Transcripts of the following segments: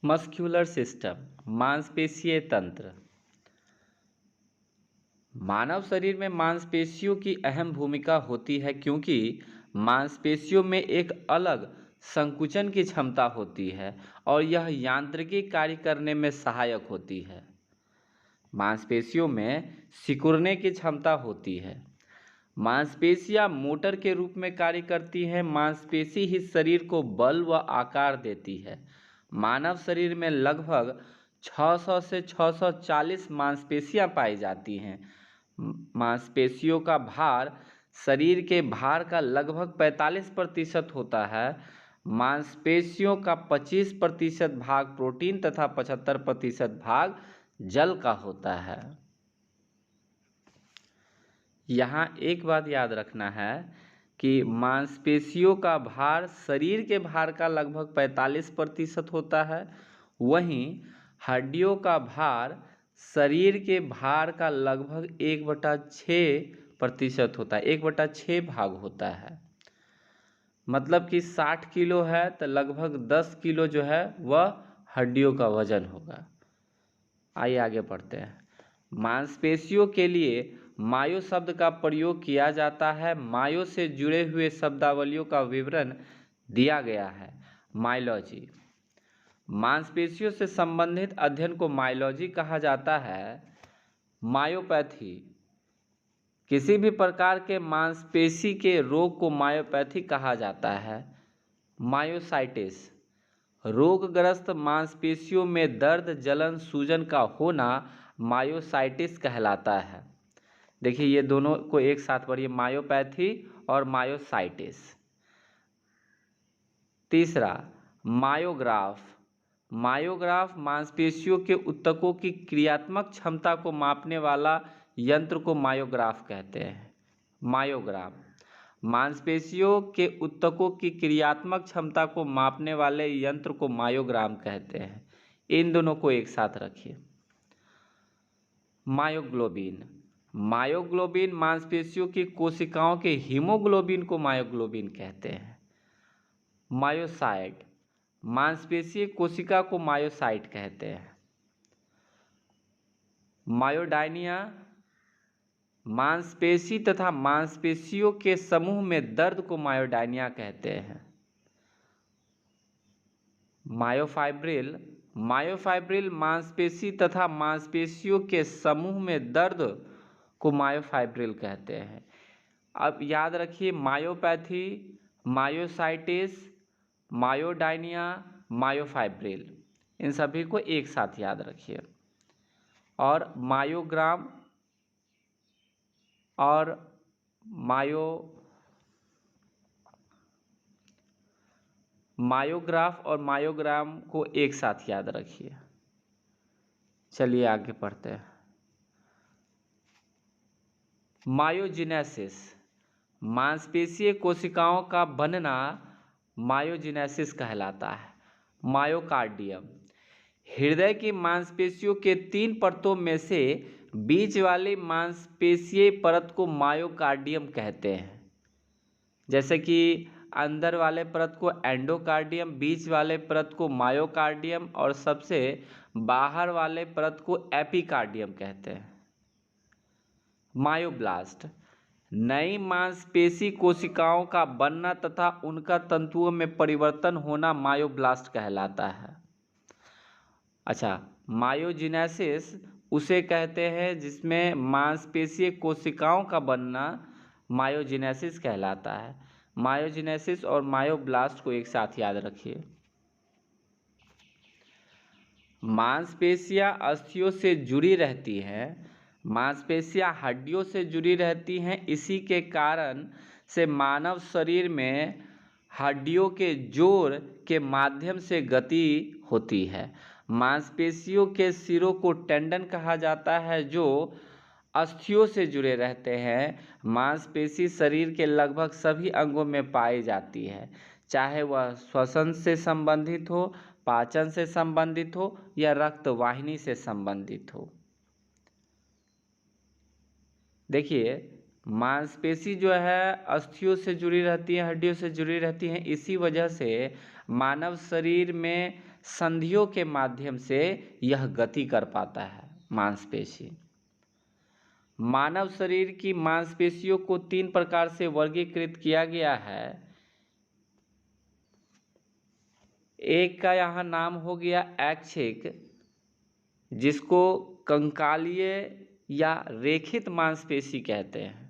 Muscular system, मांसपेशीय तंत्र। मानव शरीर में मांसपेशियों की अहम भूमिका होती है क्योंकि मांसपेशियों में एक अलग संकुचन की क्षमता होती है और यह यांत्रिकी कार्य करने में सहायक होती है। मांसपेशियों में सिकुड़ने की क्षमता होती है। मांसपेशियां मोटर के रूप में कार्य करती हैं। मांसपेशी ही शरीर को बल व आकार देती है। मानव शरीर में लगभग 600 से 640 मांसपेशियां पाई जाती हैं। मांसपेशियों का भार शरीर के भार का लगभग 45% होता है। मांसपेशियों का 25% भाग प्रोटीन तथा 75% भाग जल का होता है। यहाँ एक बात याद रखना है कि मांसपेशियों का भार शरीर के भार का लगभग 45% होता है, वहीं हड्डियों का भार शरीर के भार का लगभग 1/6% होता है, 1/6 भाग होता है। मतलब कि 60 किलो है तो लगभग 10 किलो जो है वह हड्डियों का वजन होगा। आइए आगे बढ़ते हैं। मांसपेशियों के लिए मायो शब्द का प्रयोग किया जाता है। मायो से जुड़े हुए शब्दावलियों का विवरण दिया गया है। मायोलॉजी, मांसपेशियों से संबंधित अध्ययन को मायोलॉजी कहा जाता है। मायोपैथी, किसी भी प्रकार के मांसपेशी के रोग को मायोपैथी कहा जाता है। मायोसाइटिस, रोगग्रस्त मांसपेशियों में दर्द, जलन, सूजन का होना मायोसाइटिस कहलाता है। देखिए ये दोनों को एक साथ पढ़िए, मायोपैथी और मायोसाइटिस। तीसरा, मायोग्राफ। मायोग्राफ मांसपेशियों के ऊतकों की क्रियात्मक क्षमता को मापने वाला यंत्र को मायोग्राफ कहते हैं। मायोग्राफ मांसपेशियों के ऊतकों की क्रियात्मक क्षमता को मापने वाले यंत्र को मायोग्राम कहते हैं। इन दोनों को एक साथ रखिए। मायोग्लोबिन, मायोग्लोबिन मांसपेशियों की कोशिकाओं के हीमोग्लोबिन को मायोग्लोबिन कहते हैं। मायोसाइट, मांसपेशीय कोशिका को मायोसाइट कहते हैं। मायोडायनिया, मांसपेशी तथा मांसपेशियों के समूह में दर्द को मायोडायनिया कहते हैं। मायोफाइब्रिल, मायोफाइब्रिल मांसपेशी तथा मांसपेशियों के समूह में दर्द को मायोफाइब्रिल कहते हैं। अब याद रखिए, मायोपैथी, मायोसाइटिस, मायोडायनिया, मायोफाइब्रिल, इन सभी को एक साथ याद रखिए। और मायोग्राम और मायोग्राफ और मायोग्राम को एक साथ याद रखिए। चलिए आगे पढ़ते हैं। मायोजिनेसिस, मांसपेशीय कोशिकाओं का बनना मायोजिनेसिस कहलाता है। मायोकार्डियम, हृदय की मांसपेशियों के 3 परतों में से बीच वाली मांसपेशीय परत को मायोकार्डियम कहते हैं। जैसे कि अंदर वाले परत को एंडोकार्डियम, बीच वाले परत को मायोकार्डियम और सबसे बाहर वाले परत को एपिकार्डियम कहते हैं। मायोब्लास्ट, नई मांसपेशी कोशिकाओं का बनना तथा उनका तंतुओं में परिवर्तन होना मायोब्लास्ट कहलाता है। अच्छा, मायोजिनेसिस उसे कहते हैं जिसमें मांसपेशीय कोशिकाओं का बनना मायोजिनेसिस कहलाता है। मायोजिनेसिस और मायोब्लास्ट को एक साथ याद रखिए। मांसपेशियां अस्थियों से जुड़ी रहती हैं। मांसपेशियां हड्डियों से जुड़ी रहती हैं। इसी के कारण से मानव शरीर में हड्डियों के जोड़ के माध्यम से गति होती है। मांसपेशियों के सिरों को टेंडन कहा जाता है जो अस्थियों से जुड़े रहते हैं। मांसपेशी शरीर के लगभग सभी अंगों में पाई जाती है, चाहे वह श्वसन से संबंधित हो, पाचन से संबंधित हो या रक्त वाहिनी से संबंधित हो। देखिए, मांसपेशी जो है अस्थियों से जुड़ी रहती है, हड्डियों से जुड़ी रहती हैं। इसी वजह से मानव शरीर में संधियों के माध्यम से यह गति कर पाता है मांसपेशी। मानव शरीर की मांसपेशियों को 3 प्रकार से वर्गीकृत किया गया है। एक का यहाँ नाम हो गया ऐच्छिक, जिसको कंकालीय या रेखित मांसपेशी कहते हैं।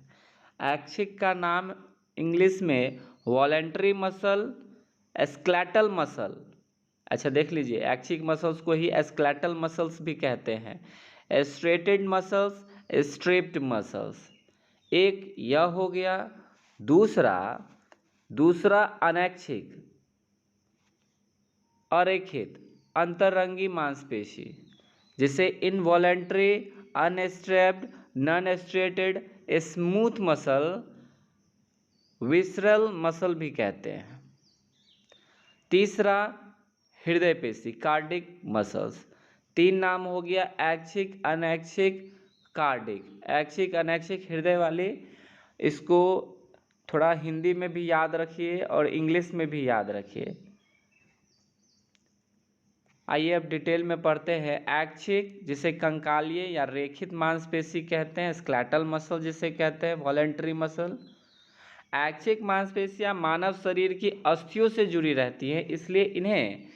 ऐच्छिक का नाम इंग्लिश में वॉलेंटरी मसल, स्केलेटल मसल। अच्छा देख लीजिए, ऐच्छिक मसल्स को ही स्केलेटल मसल्स भी कहते हैं। स्ट्रेटेड मसल्स, स्ट्रेप्ड मसल्स, एक यह हो गया। दूसरा अनैच्छिक, अरेखित, अंतरंगी मांसपेशी, जिसे involuntary, unstriped, non striated, smooth muscle, visceral muscle भी कहते हैं। तीसरा हृदय पेशी, कार्डिक मसल्स। 3 नाम हो गया, ऐच्छिक, अनैच्छिक, कार्डिक। ऐच्छिक, अनैच्छिक, हृदय वाली, इसको थोड़ा हिंदी में भी याद रखिए और इंग्लिश में भी याद रखिए। आइए अब डिटेल में पढ़ते हैं। ऐच्छिक, जिसे कंकालीय या रेखित मांसपेशी कहते हैं, स्केलेटल मसल जिसे कहते हैं, वॉलेंटरी मसल। ऐच्छिक मांसपेशियां मानव शरीर की अस्थियों से जुड़ी रहती हैं, इसलिए इन्हें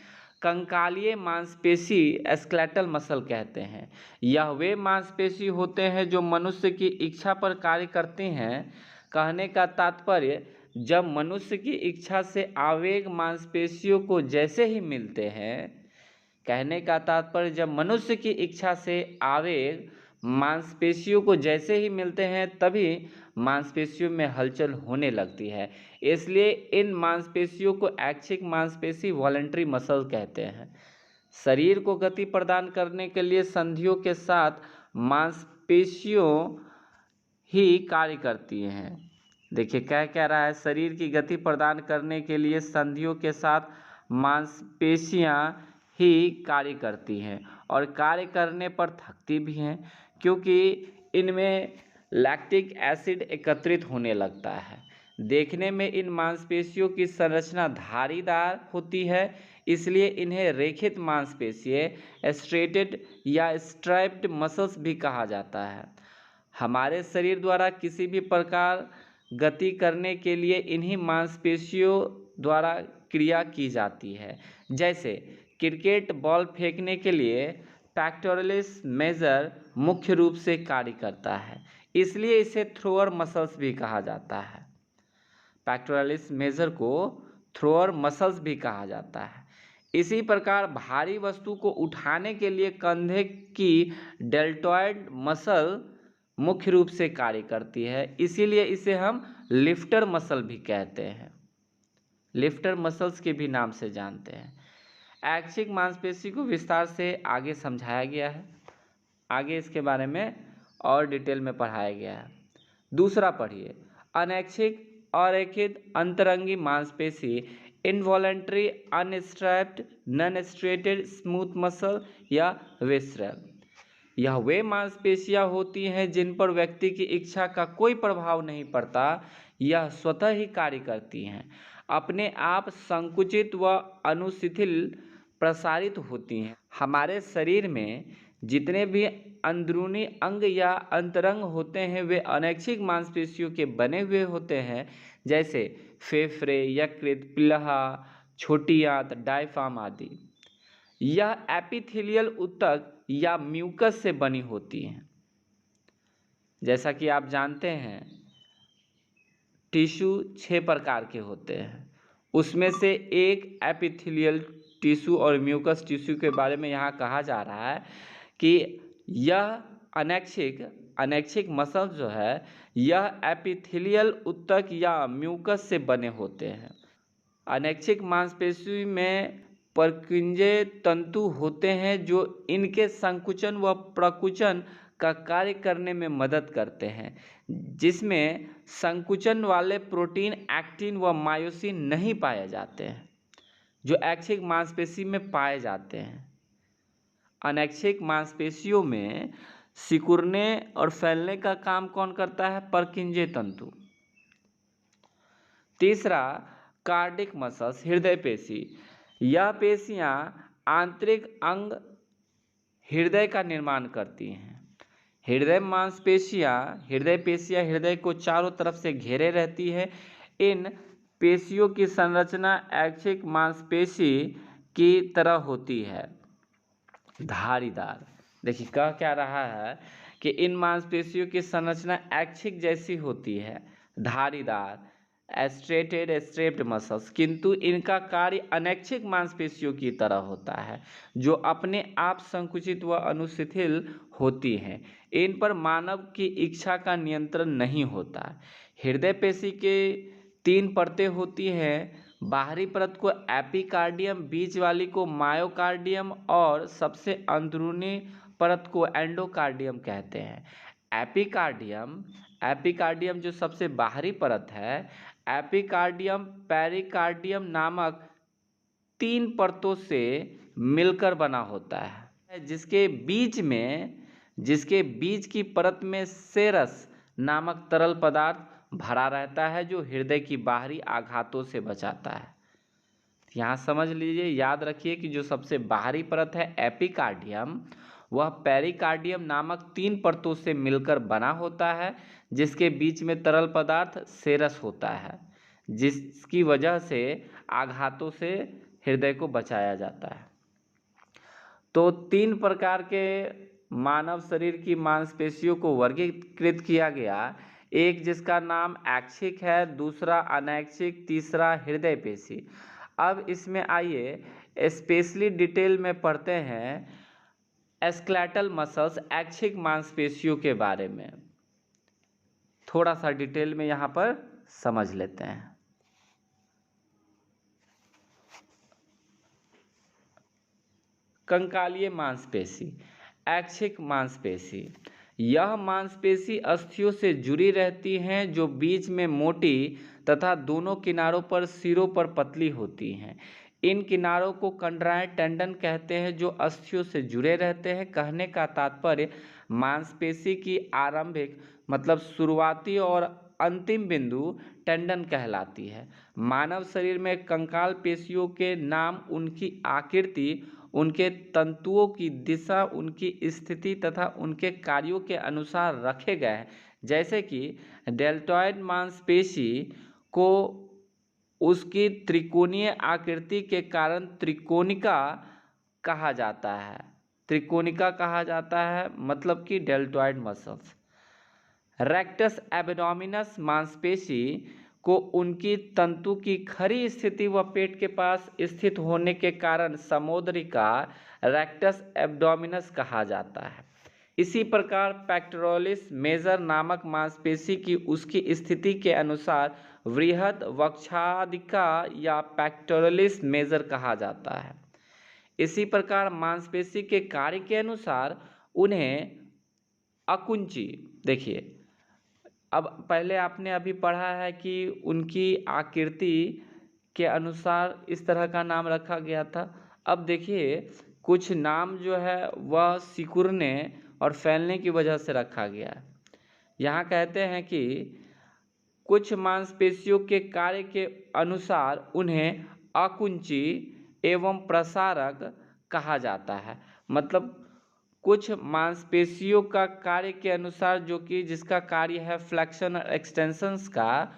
कंकालीय मांसपेशी, स्केलेटल मसल कहते हैं। यह वे मांसपेशी होते हैं जो मनुष्य की इच्छा पर कार्य करती हैं। कहने का तात्पर्य, जब मनुष्य की इच्छा से आवेग मांसपेशियों को जैसे ही मिलते हैं, कहने का तात्पर्य जब मनुष्य की इच्छा से आवेग मांसपेशियों को जैसे ही मिलते हैं तभी मांसपेशियों में हलचल होने लगती है। इसलिए इन मांसपेशियों को ऐच्छिक मांसपेशी, वॉलेंटरी मसल कहते हैं। शरीर को गति प्रदान करने के लिए संधियों के साथ मांसपेशियों ही कार्य करती हैं। देखिए क्या कह रहा है, शरीर की गति प्रदान करने के लिए संधियों के साथ मांसपेशियां ही कार्य करती हैं और कार्य करने पर थकती भी हैं, क्योंकि इनमें लैक्टिक एसिड एकत्रित होने लगता है। देखने में इन मांसपेशियों की संरचना धारीदार होती है, इसलिए इन्हें रेखित मांसपेशी, स्ट्रेटेड या स्ट्रैप्ड मसल्स भी कहा जाता है। हमारे शरीर द्वारा किसी भी प्रकार गति करने के लिए इन्हीं मांसपेशियों द्वारा क्रिया की जाती है। जैसे क्रिकेट बॉल फेंकने के लिए पेक्टोरलिस मेजर मुख्य रूप से कार्य करता है, इसलिए इसे थ्रोअर मसल्स भी कहा जाता है। पेक्टोरलिस मेजर को थ्रोअर मसल्स भी कहा जाता है। इसी प्रकार भारी वस्तु को उठाने के लिए कंधे की डेल्टॉइड मसल मुख्य रूप से कार्य करती है, इसीलिए इसे हम लिफ्टर मसल भी कहते हैं। लिफ्टर मसल्स के भी नाम से जानते हैं। ऐच्छिक मांसपेशी को विस्तार से आगे समझाया गया है, आगे इसके बारे में और डिटेल में पढ़ाया गया है। दूसरा पढ़िए, अनैच्छिक, अरेखित, अंतरंगी मांसपेशी, involuntary, unstriped, non striated, smooth muscle या विसरल। यह वे मांसपेशियां होती हैं जिन पर व्यक्ति की इच्छा का कोई प्रभाव नहीं पड़ता, यह स्वतः ही कार्य करती हैं, अपने आप संकुचित व अनुशिथिल प्रसारित होती हैं। हमारे शरीर में जितने भी अंदरूनी अंग या अंतरंग होते हैं वे अनैच्छिक मांसपेशियों के बने हुए होते हैं, जैसे फेफड़े, यकृत, प्लीहा, छोटी आंत, डायफ्राम आदि। यह एपिथेलियल ऊतक या म्यूकस से बनी होती हैं। जैसा कि आप जानते हैं टिश्यू 6 प्रकार के होते हैं, उसमें से एक एपिथेलियल टिश्यू और म्यूकस टिश्यू के बारे में यहाँ कहा जा रहा है कि यह अनैच्छिक मसल जो है यह एपिथेलियल ऊतक या म्यूकस से बने होते हैं। अनैच्छिक मांसपेशी में परकुंजय तंतु होते हैं जो इनके संकुचन व प्रकुचन का कार्य करने में मदद करते हैं, जिसमें संकुचन वाले प्रोटीन एक्टिन व मायोसिन नहीं पाए जाते हैं, जो ऐच्छिक मांसपेशी में पाए जाते हैं। अनैच्छिक मांसपेशियों में सिकुड़ने और फैलने का काम कौन करता है? परकिंजे तंतु। तीसरा, कार्डिक मसल्स, हृदय पेशी। यह पेशियां आंतरिक अंग हृदय का निर्माण करती हैं। हृदय पेशियां हृदय को चारों तरफ से घेरे रहती है। इन पेशियों की संरचना ऐच्छिक मांसपेशी की तरह होती है, धारीदार। देखिए कह क्या रहा है कि इन मांसपेशियों की संरचना ऐच्छिक जैसी होती है, धारीदार, स्ट्रेप्ड मसल्स, किंतु इनका कार्य अनैच्छिक मांसपेशियों की तरह होता है, जो अपने आप संकुचित व अनुशिथिल होती हैं। इन पर मानव की इच्छा का नियंत्रण नहीं होता। हृदय पेशी के 3 परतें होती हैं। बाहरी परत को एपिकार्डियम, बीच वाली को मायोकार्डियम और सबसे अंदरूनी परत को एंडोकार्डियम कहते हैं। एपिकार्डियम जो सबसे बाहरी परत है, एपिकार्डियम पेरिकार्डियम नामक 3 परतों से मिलकर बना होता है, जिसके बीच की परत में सेरस नामक तरल पदार्थ भरा रहता है, जो हृदय की बाहरी आघातों से बचाता है। यहाँ समझ लीजिए, याद रखिए कि जो सबसे बाहरी परत है एपिकार्डियम, वह पेरिकार्डियम नामक 3 परतों से मिलकर बना होता है, जिसके बीच में तरल पदार्थ सेरस होता है, जिसकी वजह से आघातों से हृदय को बचाया जाता है। तो 3 प्रकार के मानव शरीर की मांसपेशियों को वर्गीकृत किया गया। एक जिसका नाम ऐच्छिक है, दूसरा अनैच्छिक, तीसरा हृदय पेशी। अब इसमें आइए स्पेशली डिटेल में पढ़ते हैं स्केलेटल मसल्स, ऐच्छिक मांसपेशियों के बारे में। थोड़ा सा डिटेल में यहाँ पर समझ लेते हैं। कंकालीय मांसपेशी, ऐच्छिक मांसपेशी। यह मांसपेशी अस्थियों से जुड़ी रहती हैं, जो बीच में मोटी तथा दोनों किनारों पर सिरों पर पतली होती हैं। इन किनारों को कंडराइट टेंडन कहते हैं, जो अस्थियों से जुड़े रहते हैं। कहने का तात्पर्य, मांसपेशी की आरंभिक मतलब शुरुआती और अंतिम बिंदु टेंडन कहलाती है। मानव शरीर में कंकाल पेशियों के नाम उनकी आकृति, उनके तंतुओं की दिशा, उनकी स्थिति तथा उनके कार्यों के अनुसार रखे गए हैं। जैसे कि डेल्टॉइड मांसपेशी को उसकी त्रिकोणीय आकृति के कारण त्रिकोणिका कहा जाता है। त्रिकोणिका कहा जाता है मतलब कि डेल्टॉइड मसल्स। रेक्टस एब्डोमिनस मांसपेशी को उनकी तंतु की खरी स्थिति व पेट के पास स्थित होने के कारण समोदरिका, रेक्टस एब्डोमिनस कहा जाता है। इसी प्रकार पेक्टोरलिस मेजर नामक मांसपेशी की उसकी स्थिति के अनुसार वृहद वक्षादिका या पेक्टोरलिस मेजर कहा जाता है। इसी प्रकार मांसपेशी के कार्य के अनुसार उन्हें अकुंची, देखिए अब पहले आपने अभी पढ़ा है कि उनकी आकृति के अनुसार इस तरह का नाम रखा गया था। अब देखिए कुछ नाम जो है वह सिकुड़ने और फैलने की वजह से रखा गया है। यहाँ कहते हैं कि कुछ मांसपेशियों के कार्य के अनुसार उन्हें आकुंची एवं प्रसारक कहा जाता है। मतलब कुछ मांसपेशियों का कार्य के अनुसार, जो कि जिसका कार्य है फ्लेक्शन और एक्सटेंशंस का,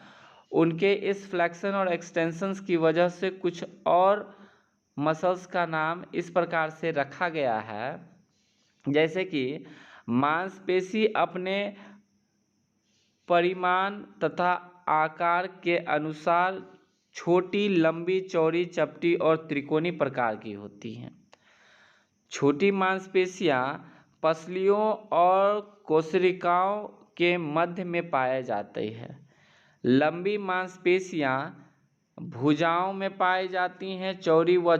उनके इस फ्लेक्शन और एक्सटेंशंस की वजह से कुछ और मसल्स का नाम इस प्रकार से रखा गया है। जैसे कि मांसपेशी अपने परिमाण तथा आकार के अनुसार छोटी, लंबी, चौड़ी, चपटी और त्रिकोणी प्रकार की होती हैं। छोटी मांसपेशियां पसलियों और कोशिकाओं के मध्य में पाए जाती है। लंबी मांसपेशियां भुजाओं में पाई जाती हैं। चौड़ी व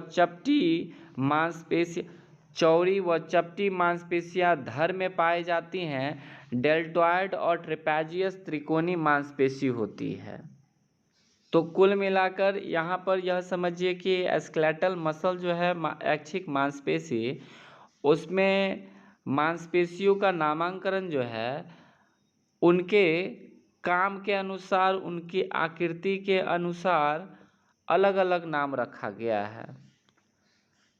चपटी मांसपेशियां धड़ में पाई जाती हैं। डेल्टॉइड और ट्रेपेजियस त्रिकोणी मांसपेशी होती है। तो कुल मिलाकर यहाँ पर यह समझिए कि स्केलेटल मसल जो है ऐच्छिक मांसपेशी, उसमें मांसपेशियों का नामकरण जो है उनके काम के अनुसार, उनकी आकृति के अनुसार अलग अलग नाम रखा गया है।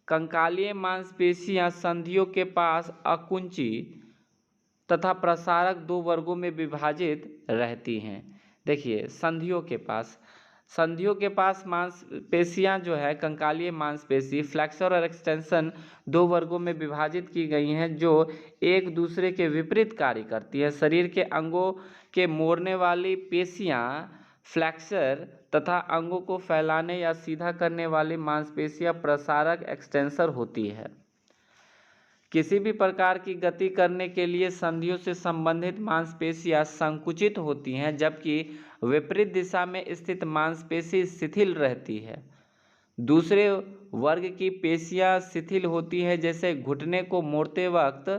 कंकालीय मांसपेशियां संधियों के पास अकुंची तथा प्रसारक दो वर्गों में विभाजित रहती हैं। देखिए संधियों के पास मांसपेशियां जो है कंकालीय मांसपेशी फ्लेक्सर और एक्सटेंशन दो वर्गों में विभाजित की गई हैं जो एक दूसरे के विपरीत कार्य करती है। शरीर के अंगों के मोड़ने वाली पेशियां फ्लेक्सर तथा अंगों को फैलाने या सीधा करने वाली मांसपेशियां प्रसारक एक्सटेंसर होती है। किसी भी प्रकार की गति करने के लिए संधियों से संबंधित मांसपेशियां संकुचित होती हैं, जबकि विपरीत दिशा में स्थित मांसपेशी शिथिल रहती है। दूसरे वर्ग की पेशियां शिथिल होती है, जैसे घुटने को मोड़ते वक्त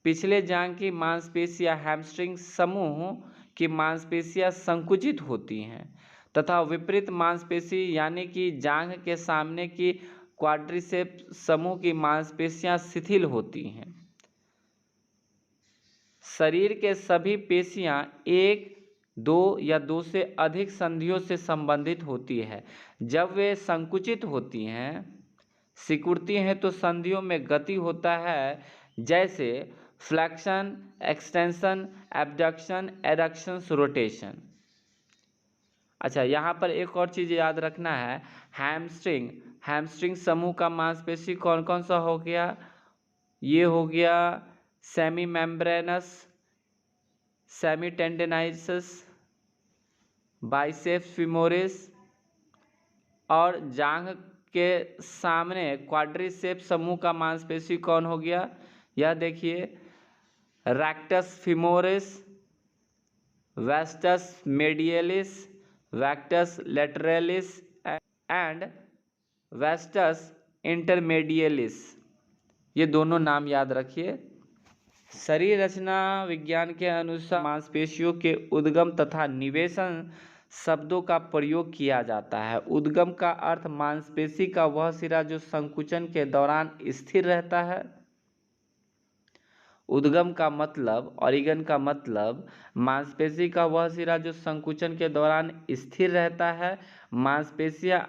पिछले जांघ की मांसपेशियां हैमस्ट्रिंग समूह की मांसपेशियां संकुचित होती हैं तथा विपरीत मांसपेशी यानी कि जांघ के सामने की क्वाड्रिसेप्स समूह की मांसपेशियां शिथिल होती हैं। शरीर के सभी पेशियां एक, दो या दो से अधिक संधियों से संबंधित होती है। जब वे संकुचित होती हैं, सिकुड़ती हैं तो संधियों में गति होता है, जैसे flexion, extension, abduction, adduction, rotation. अच्छा, यहाँ पर एक और चीज़ याद रखना है, हैमस्ट्रिंग समूह का मांसपेशी कौन कौन सा हो गया? ये हो गया semimembranosus, semitendinosus, biceps femoris और जांघ के सामने क्वाड्रिसेप्स समूह का मांसपेशी कौन हो गया? यह देखिए rectus femoris, vastus medialis, vastus lateralis and vastus intermedialis. ये दोनों नाम याद रखिए। शरीर रचना विज्ञान के अनुसार मांसपेशियों के उद्गम तथा निवेशन शब्दों का प्रयोग किया जाता है। उद्गम का अर्थ मांसपेशी का वह सिरा जो संकुचन के दौरान स्थिर रहता है। उद्गम का मतलब, ओरिगन का मतलब मांसपेशी का वह सिरा जो संकुचन के दौरान स्थिर रहता है। मांसपेशियां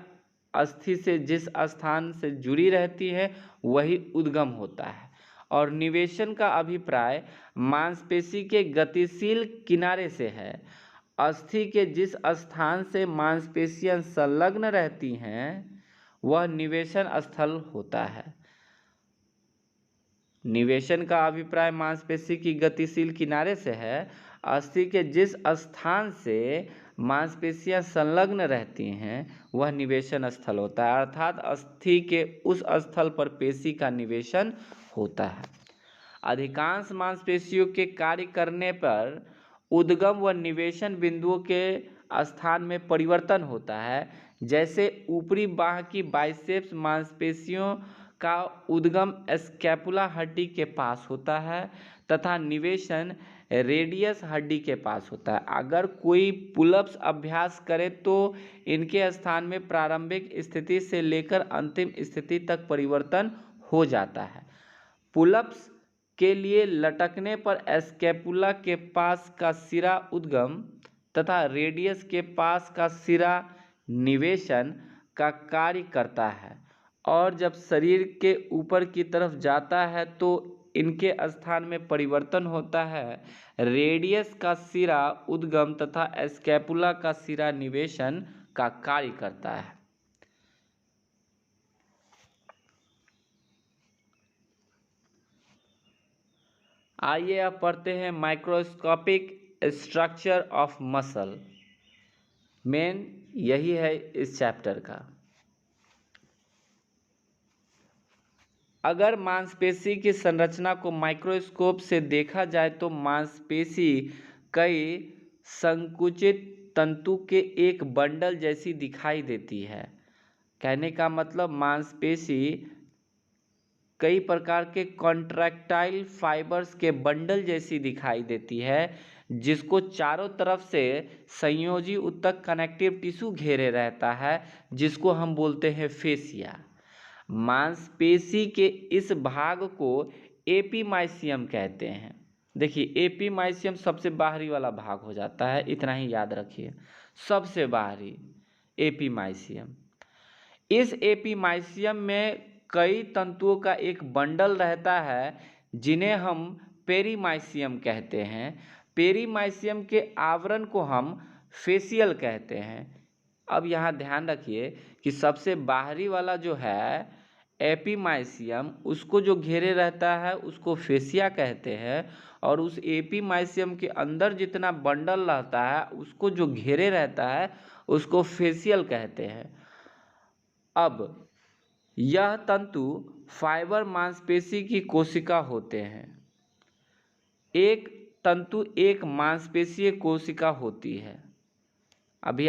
अस्थि से जिस स्थान से जुड़ी रहती है वही उद्गम होता है। और निवेशन का अभिप्राय मांसपेशी के गतिशील किनारे से है। अस्थि के जिस स्थान से मांसपेशियां संलग्न रहती हैं वह निवेशन स्थल होता है। निवेशन का अभिप्राय मांसपेशी की गतिशील किनारे से है। अस्थि के जिस स्थान से मांसपेशियां संलग्न रहती हैं वह निवेशन स्थल होता है, अर्थात अस्थि के उस स्थल पर पेशी का निवेशन होता है। अधिकांश मांसपेशियों के कार्य करने पर उद्गम व निवेशन बिंदुओं के स्थान में परिवर्तन होता है। जैसे ऊपरी बाह की बाइसेप्स मांसपेशियों का उद्गम स्कैपुला हड्डी के पास होता है तथा निवेशन रेडियस हड्डी के पास होता है। अगर कोई पुलअप्स अभ्यास करे तो इनके स्थान में प्रारंभिक स्थिति से लेकर अंतिम स्थिति तक परिवर्तन हो जाता है। पुलअप्स के लिए लटकने पर स्कैपुला के पास का सिरा उद्गम तथा रेडियस के पास का सिरा निवेशन का कार्य करता है, और जब शरीर के ऊपर की तरफ जाता है तो इनके स्थान में परिवर्तन होता है। रेडियस का सिरा उद्गम तथा स्कैपुला का सिरा निवेशन का कार्य करता है। आइए अब पढ़ते हैं microscopic structure of muscle. Main यही है इस चैप्टर का। अगर मांसपेशी की संरचना को माइक्रोस्कोप से देखा जाए तो मांसपेशी कई संकुचित तंतु के एक बंडल जैसी दिखाई देती है। कहने का मतलब मांसपेशी कई प्रकार के कॉन्ट्रैक्टाइल फाइबर्स के बंडल जैसी दिखाई देती है, जिसको चारों तरफ से संयोजी उत्तक कनेक्टिव टिश्यू घेरे रहता है, जिसको हम बोलते हैं फेसिया। मांसपेशी के इस भाग को एपीमाइसियम कहते हैं। देखिए एपीमाइसियम सबसे बाहरी वाला भाग हो जाता है, इतना ही याद रखिए, सबसे बाहरी एपीमाइसियम। इस एपीमाइसियम में कई तंतुओं का एक बंडल रहता है जिन्हें हम पेरीमाइसियम कहते हैं। पेरीमाइसियम के आवरण को हम फेसियल कहते हैं। अब यहाँ ध्यान रखिए कि सबसे बाहरी वाला जो है एपीमाइसियम, उसको जो घेरे रहता है उसको फेसिया कहते हैं, और उस एपीमाइसियम के अंदर जितना बंडल रहता है उसको जो घेरे रहता है उसको फेसियल कहते हैं। अब यह तंतु फाइबर मांसपेशी की कोशिका होते हैं। एक तंतु एक मांसपेशीय कोशिका होती है। अभी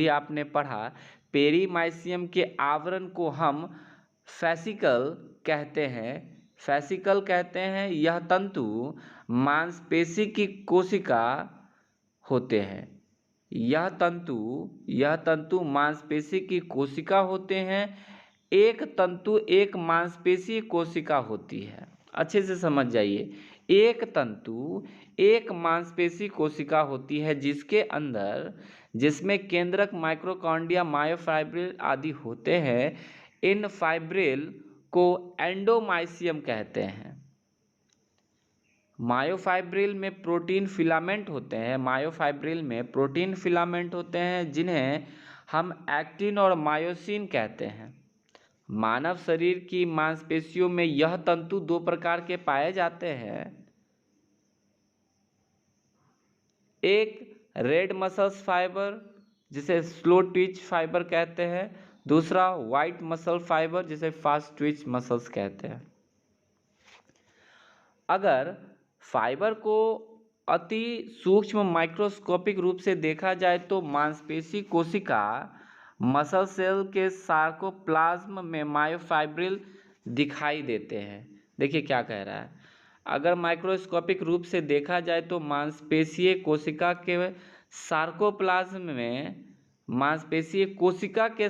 आपने पढ़ा पेरीमाइसियम के आवरण को हम फेसिकल कहते हैं। फेसिकल कहते हैं यह तंतु मांसपेशी की कोशिका होते हैं। यह तंतु मांसपेशी की कोशिका होते हैं। एक तंतु एक मांसपेशी कोशिका होती है। अच्छे से समझ जाइए, एक तंतु एक मांसपेशी कोशिका होती है जिसमें केंद्रक, माइक्रोकॉन्ड्रिया, मायोफाइब्रिल आदि होते हैं। इन फाइब्रिल को एंडोमाइसियम कहते हैं। मायोफाइब्रिल में प्रोटीन फिलामेंट होते हैं जिन्हें हम एक्टिन और मायोसिन कहते हैं। मानव शरीर की मांसपेशियों में यह तंतु दो प्रकार के पाए जाते हैं। एक रेड मसल्स फाइबर जिसे स्लो ट्विच फाइबर कहते हैं, दूसरा वाइट मसल फाइबर जिसे फास्ट ट्विच मसल्स कहते हैं। अगर फाइबर को अति सूक्ष्म माइक्रोस्कोपिक रूप से देखा जाए तो मांसपेशी कोशिका मसल सेल के सार्कोप्लाज्म में मायोफाइब्रिल दिखाई देते हैं। देखिए क्या कह रहा है, अगर माइक्रोस्कोपिक रूप से देखा जाए तो मांसपेशीय कोशिका के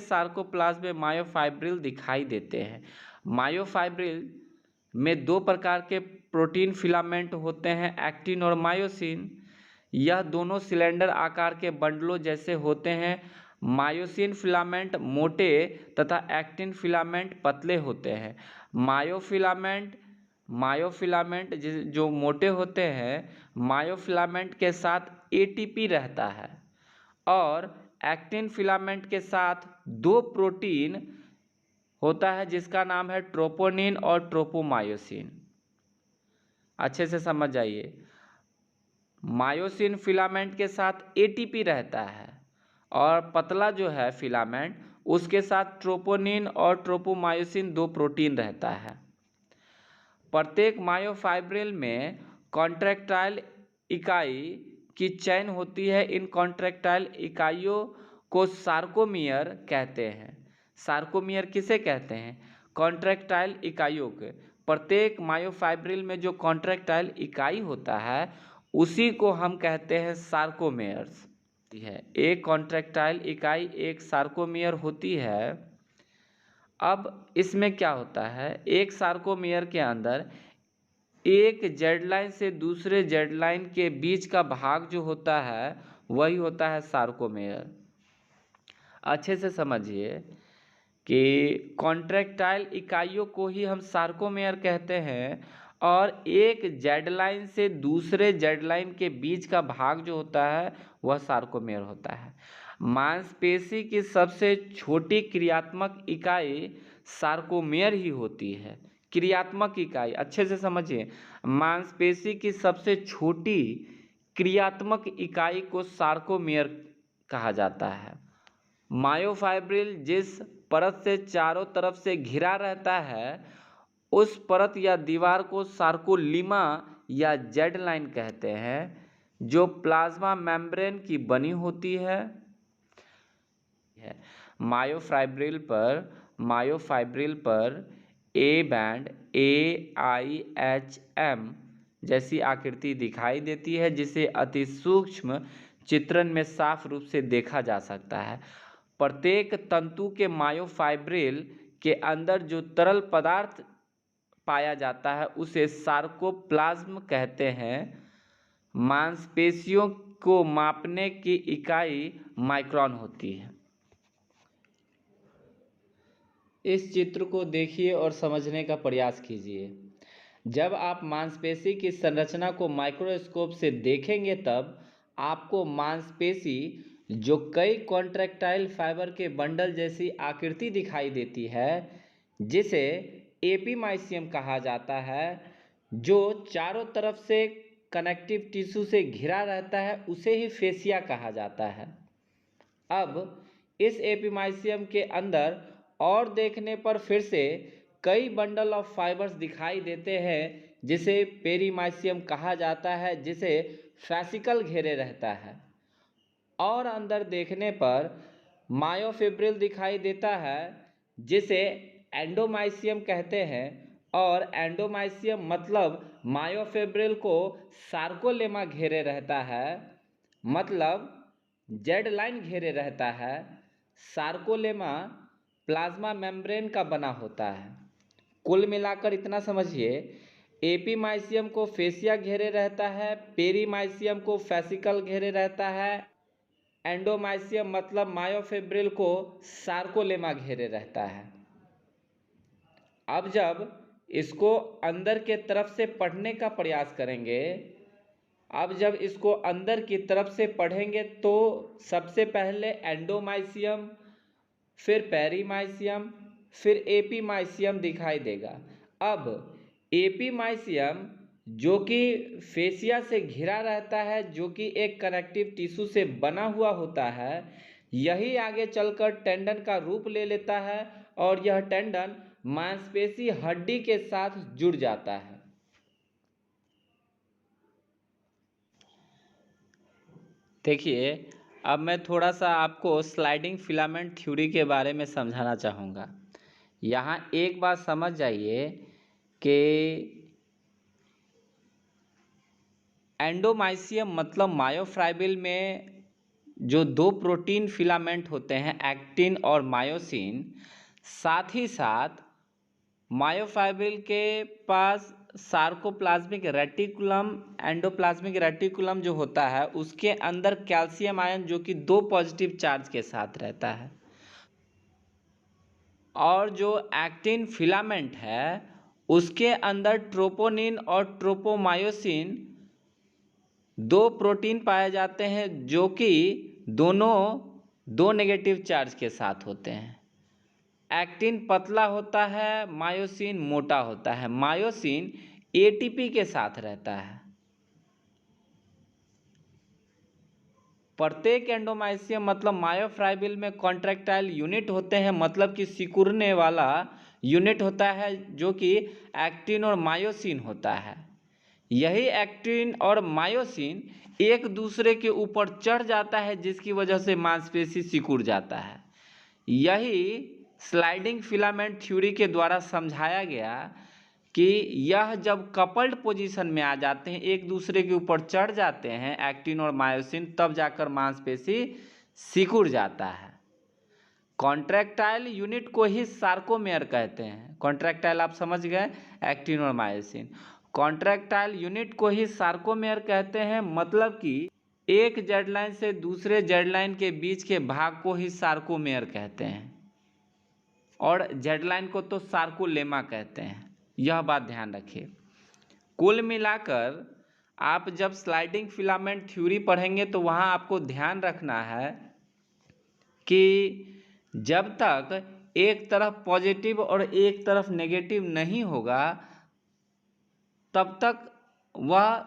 सार्कोप्लाज्म में मायोफाइब्रिल दिखाई देते हैं। मायोफाइब्रिल में दो प्रकार के प्रोटीन फिलामेंट होते हैं, एक्टिन और मायोसिन। यह दोनों सिलेंडर आकार के बंडलों जैसे होते हैं। मायोसिन फिलामेंट मोटे तथा एक्टिन फिलामेंट पतले होते हैं। मायोफिलामेंट जो मोटे होते हैं, मायोफिलामेंट के साथ एटीपी रहता है, और एक्टिन फिलामेंट के साथ दो प्रोटीन होता है जिसका नाम है ट्रोपोनिन और ट्रोपोमायोसिन। अच्छे से समझ जाइए, मायोसिन फिलामेंट के साथ एटीपी रहता है, और पतला जो है फिलामेंट उसके साथ ट्रोपोनिन और ट्रोपोमायोसिन दो प्रोटीन रहता है। प्रत्येक मायोफाइब्रिल में कॉन्ट्रैक्टाइल इकाई की चैन होती है। इन कॉन्ट्रैक्टाइल इकाइयों को सार्कोमियर कहते हैं। सार्कोमियर किसे कहते हैं? कॉन्ट्रैक्टाइल इकाइयों के। प्रत्येक मायोफाइब्रिल में जो कॉन्ट्रैक्टाइल इकाई होता है उसी को हम कहते हैं सार्कोमेयर्स है। एक कॉन्ट्रैक्टाइल इकाई एक सार्कोमियर होती है। अब इसमें क्या होता है, एक सार्कोमियर के अंदर एक जेड लाइन से दूसरे जेड लाइन के बीच का भाग जो होता है वही होता है सार्कोमेयर। अच्छे से समझिए कि कॉन्ट्रैक्टाइल इकाइयों को ही हम सार्कोमेयर कहते हैं, और एक जेड लाइन से दूसरे जेड लाइन के बीच का भाग जो होता है वह सार्कोमेयर होता है। मांसपेशी की सबसे छोटी क्रियात्मक इकाई सार्कोमेयर ही होती है। क्रियात्मक इकाई अच्छे से समझिए, मांसपेशी की सबसे छोटी क्रियात्मक इकाई को सार्कोमेयर कहा जाता है। मायोफाइब्रिल जिस परत से चारों तरफ से घिरा रहता है उस परत या दीवार को सार्कोलीमा या जेड लाइन कहते हैं, जो प्लाज्मा मेम्ब्रेन की बनी होती है। मायोफाइब्रिल पर ए बैंड AIHM जैसी आकृति दिखाई देती है, जिसे अति सूक्ष्म चित्रण में साफ रूप से देखा जा सकता है। प्रत्येक तंतु के मायोफाइब्रिल के अंदर जो तरल पदार्थ पाया जाता है उसे सार्कोप्लाज्म कहते हैं। मांसपेशियों को मापने की इकाई माइक्रोन होती है। इस चित्र को देखिए और समझने का प्रयास कीजिए। जब आप मांसपेशी की संरचना को माइक्रोस्कोप से देखेंगे तब आपको मांसपेशी जो कई कॉन्ट्रैक्टाइल फाइबर के बंडल जैसी आकृति दिखाई देती है, जिसे एपीमाइसियम कहा जाता है, जो चारों तरफ से कनेक्टिव टिश्यू से घिरा रहता है, उसे ही फेसिया कहा जाता है। अब इस एपीमाइसियम के अंदर और देखने पर फिर से कई बंडल ऑफ फाइबर्स दिखाई देते हैं, जिसे पेरीमाइसियम कहा जाता है, जिसे फैसिकल घेरे रहता है। और अंदर देखने पर मायोफिब्रिल दिखाई देता है, जिसे एंडोमाइसियम कहते हैं। और एंडोमाइसियम मतलब मायोफिब्रिल को सार्कोलेमा घेरे रहता है, मतलब जेड लाइन घेरे रहता है। सार्कोलेमा प्लाज्मा मेम्ब्रेन का बना होता है। कुल मिलाकर इतना समझिए, एपीमाइसियम को फेसिया घेरे रहता है, पेरीमाइसियम को फैसिकल घेरे रहता है, एंडोमाइसियम मतलब मायोफिब्रिल को सार्कोलेमा घेरे रहता है। अब जब इसको अंदर के तरफ से पढ़ने का प्रयास करेंगे, अब जब इसको अंदर की तरफ से पढ़ेंगे तो सबसे पहले एंडोमाइसियम, फिर पेरीमाइसियम, फिर एपीमाइसियम दिखाई देगा। अब एपीमाइसियम जो कि फेसिया से घिरा रहता है, जो कि एक कनेक्टिव टिश्यू से बना हुआ होता है, यही आगे चलकर टेंडन का रूप ले लेता है और यह टेंडन मांसपेशी हड्डी के साथ जुड़ जाता है। देखिए, अब मैं थोड़ा सा आपको स्लाइडिंग फिलामेंट थ्योरी के बारे में समझाना चाहूँगा। यहाँ एक बात समझ जाइए कि एंडोमाइसियम मतलब मायोफाइब्रिल में जो दो प्रोटीन फिलामेंट होते हैं, एक्टिन और मायोसिन, साथ ही साथ मायोफाइब्रिल के पास सार्कोप्लाज्मिक रेटिकुलम, एंडोप्लाज्मिक रेटिकुलम जो होता है, उसके अंदर कैल्शियम आयन जो कि दो पॉजिटिव चार्ज के साथ रहता है। और जो एक्टिन फिलामेंट है उसके अंदर ट्रोपोनिन और ट्रोपोमायोसिन दो प्रोटीन पाए जाते हैं, जो कि दोनों दो नेगेटिव चार्ज के साथ होते हैं। एक्टिन पतला होता है, मायोसिन मोटा होता है। मायोसिन एटीपी के साथ रहता है। प्रत्येक एंडोमाइसियम मतलब मायोफाइब्रिल में कॉन्ट्रैक्टाइल यूनिट होते हैं, मतलब कि सिकुड़ने वाला यूनिट होता है, जो कि एक्टिन और मायोसिन होता है। यही एक्टिन और मायोसिन एक दूसरे के ऊपर चढ़ जाता है, जिसकी वजह से मांसपेशी सिकुड़ जाता है। यही स्लाइडिंग फिलामेंट थ्योरी के द्वारा समझाया गया कि यह जब कपल्ड पोजीशन में आ जाते हैं, एक दूसरे के ऊपर चढ़ जाते हैं एक्टिन और मायोसिन, तब जाकर मांसपेशी सिकुड़ जाता है। कॉन्ट्रैक्टाइल यूनिट को ही सार्कोमेयर कहते हैं। कॉन्ट्रैक्टाइल आप समझ गए, एक्टिन और मायोसिन। कॉन्ट्रैक्टाइल यूनिट को ही सार्कोमेयर कहते हैं, मतलब कि एक जेड लाइन से दूसरे जेड लाइन के बीच के भाग को ही सार्कोमेयर कहते हैं, और जेड लाइन को तो सार्कोलेमा कहते हैं। यह बात ध्यान रखिए। कुल मिलाकर आप जब स्लाइडिंग फिलामेंट थ्योरी पढ़ेंगे तो वहाँ आपको ध्यान रखना है कि जब तक एक तरफ पॉजिटिव और एक तरफ नेगेटिव नहीं होगा, तब तक वह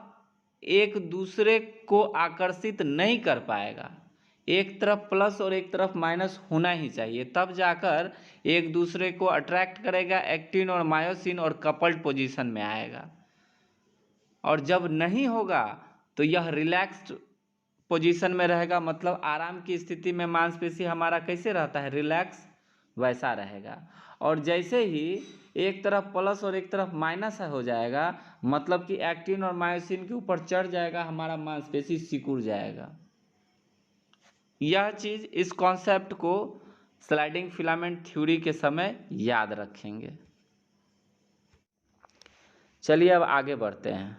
एक दूसरे को आकर्षित नहीं कर पाएगा। एक तरफ प्लस और एक तरफ माइनस होना ही चाहिए, तब जाकर एक दूसरे को अट्रैक्ट करेगा एक्टिन और मायोसिन और कपल्ड पोजीशन में आएगा। और जब नहीं होगा तो यह रिलैक्स्ड पोजीशन में रहेगा, मतलब आराम की स्थिति में मांसपेशी हमारा कैसे रहता है, रिलैक्स, वैसा रहेगा। और जैसे ही एक तरफ प्लस और एक तरफ माइनस हो जाएगा, मतलब कि एक्टिन और मायोसिन के ऊपर चढ़ जाएगा, हमारा मांसपेशी सिकुड़ जाएगा। यह चीज़, इस कॉन्सेप्ट को स्लाइडिंग फिलामेंट थ्योरी के समय याद रखेंगे। चलिए अब आगे बढ़ते हैं।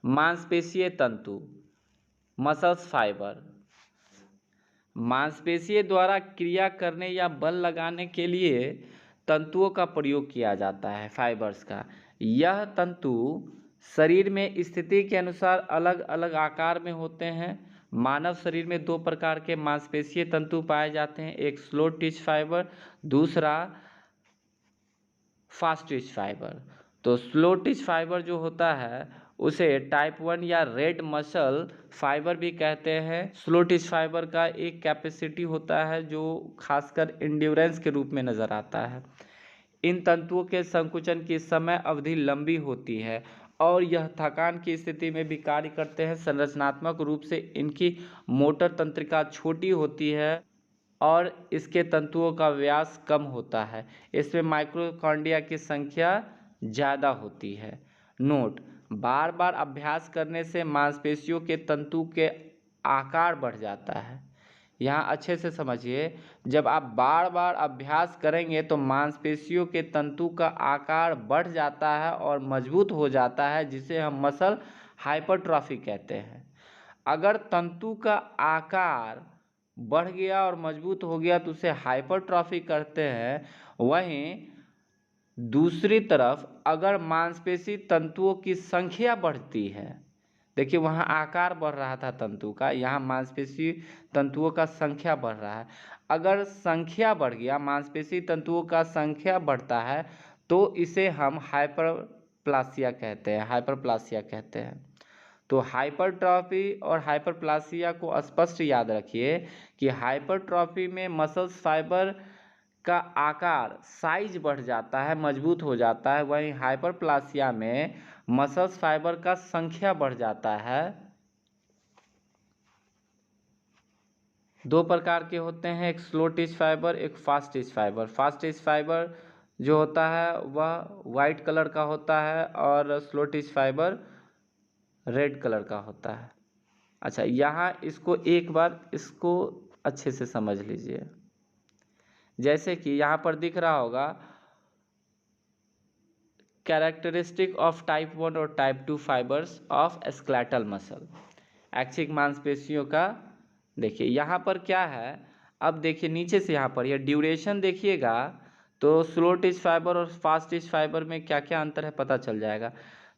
मांसपेशीय तंतु, मसल्स फाइबर। मांसपेशीय द्वारा क्रिया करने या बल लगाने के लिए तंतुओं का प्रयोग किया जाता है, फाइबर्स का। यह तंतु शरीर में स्थिति के अनुसार अलग अलग आकार में होते हैं। मानव शरीर में दो प्रकार के मांसपेशीय तंतु पाए जाते हैं, एक स्लो टिच फाइबर, दूसरा फास्ट टिच फाइबर। तो स्लो टिच फाइबर जो होता है उसे टाइप 1 या रेड मसल फाइबर भी कहते हैं। स्लो टिच फाइबर का एक कैपेसिटी होता है जो खासकर एंड्योरेंस के रूप में नज़र आता है। इन तंतुओं के संकुचन की समय अवधि लंबी होती है और यह थकान की स्थिति में भी कार्य करते हैं। संरचनात्मक रूप से इनकी मोटर तंत्रिका छोटी होती है और इसके तंतुओं का व्यास कम होता है। इसमें माइक्रोकॉन्ड्रिया की संख्या ज़्यादा होती है। नोट: बार बार अभ्यास करने से मांसपेशियों के तंतु के आकार बढ़ जाता है। यहाँ अच्छे से समझिए, जब आप बार बार अभ्यास करेंगे तो मांसपेशियों के तंतु का आकार बढ़ जाता है और मजबूत हो जाता है, जिसे हम मसल हाइपरट्रॉफी कहते हैं। अगर तंतु का आकार बढ़ गया और मजबूत हो गया तो उसे हाइपरट्रॉफी करते हैं। वहीं दूसरी तरफ अगर मांसपेशी तंतुओं की संख्या बढ़ती है, देखिए वहाँ आकार बढ़ रहा था तंतु का, यहाँ मांसपेशी तंतुओं का संख्या बढ़ रहा है। अगर संख्या बढ़ गया, मांसपेशी तंतुओं का संख्या बढ़ता है तो इसे हम हाइपरप्लासिया कहते हैं, हाइपरप्लासिया कहते हैं। तो हाइपरट्रॉफी और हाइपरप्लासिया को स्पष्ट याद रखिए कि हाइपरट्रॉफी में मसल्स फाइबर का आकार, साइज बढ़ जाता है, मजबूत हो जाता है। वहीं हाइपरप्लासिया में मसल्स फाइबर का संख्या बढ़ जाता है। दो प्रकार के होते हैं, एक स्लो टिच फाइबर, एक fast teach fibre. Fast teach fibre जो होता है वह वाइट कलर का होता है और slow teach fibre red colour का होता है। अच्छा, यहाँ इसको एक बार इसको अच्छे से समझ लीजिए। जैसे कि यहाँ पर दिख रहा होगा कैरेक्टरिस्टिक ऑफ टाइप 1 और type 2 fibres of skeletal muscle, ऐच्छिक मांसपेशियों का। देखिए यहाँ पर क्या है, अब देखिए नीचे से यहाँ पर यह ड्यूरेशन देखिएगा तो स्लो टिच फाइबर और फास्ट टिच फाइबर में क्या क्या अंतर है पता चल जाएगा।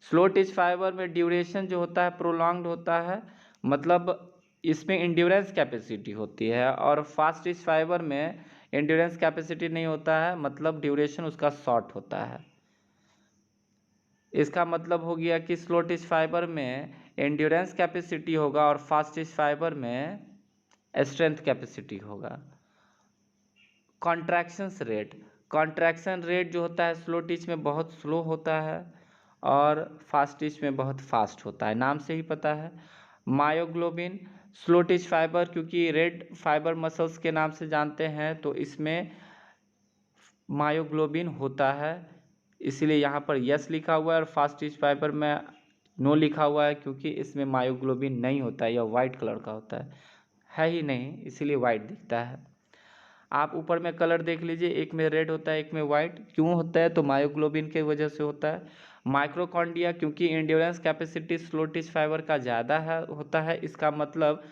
स्लो टिच फाइबर में ड्यूरेशन जो होता है प्रोलॉन्ग्ड होता है, मतलब इसमें इंड्योरेंस कैपेसिटी होती है, और फास्ट टिच फाइबर में इंड्योरेंस कैपेसिटी नहीं होता है, मतलब ड्यूरेशन उसका शॉर्ट होता है। इसका मतलब हो गया कि स्लो टिच फाइबर में एंड्योरेंस कैपेसिटी होगा और फास्ट टिच फाइबर में स्ट्रेंथ कैपेसिटी होगा। कॉन्ट्रैक्शन रेट जो होता है स्लो टिच में बहुत स्लो होता है और फास्ट टिच में बहुत फास्ट होता है, नाम से ही पता है। मायोग्लोबिन, स्लो टिच फाइबर क्योंकि रेड फाइबर मसल्स के नाम से जानते हैं तो इसमें मायोग्लोबिन होता है, इसीलिए यहाँ पर यस लिखा हुआ है। और फास्ट टिच फाइबर में नो लिखा हुआ है क्योंकि इसमें मायोग्लोबिन नहीं होता है, यह वाइट कलर का होता है ही नहीं, इसीलिए वाइट दिखता है। आप ऊपर में कलर देख लीजिए, एक में रेड होता है एक में वाइट, क्यों होता है तो मायोग्लोबिन के वजह से होता है। माइक्रोकॉन्ड्रिया क्योंकि endurance capacity slow teach fibre का ज़्यादा होता है, इसका मतलब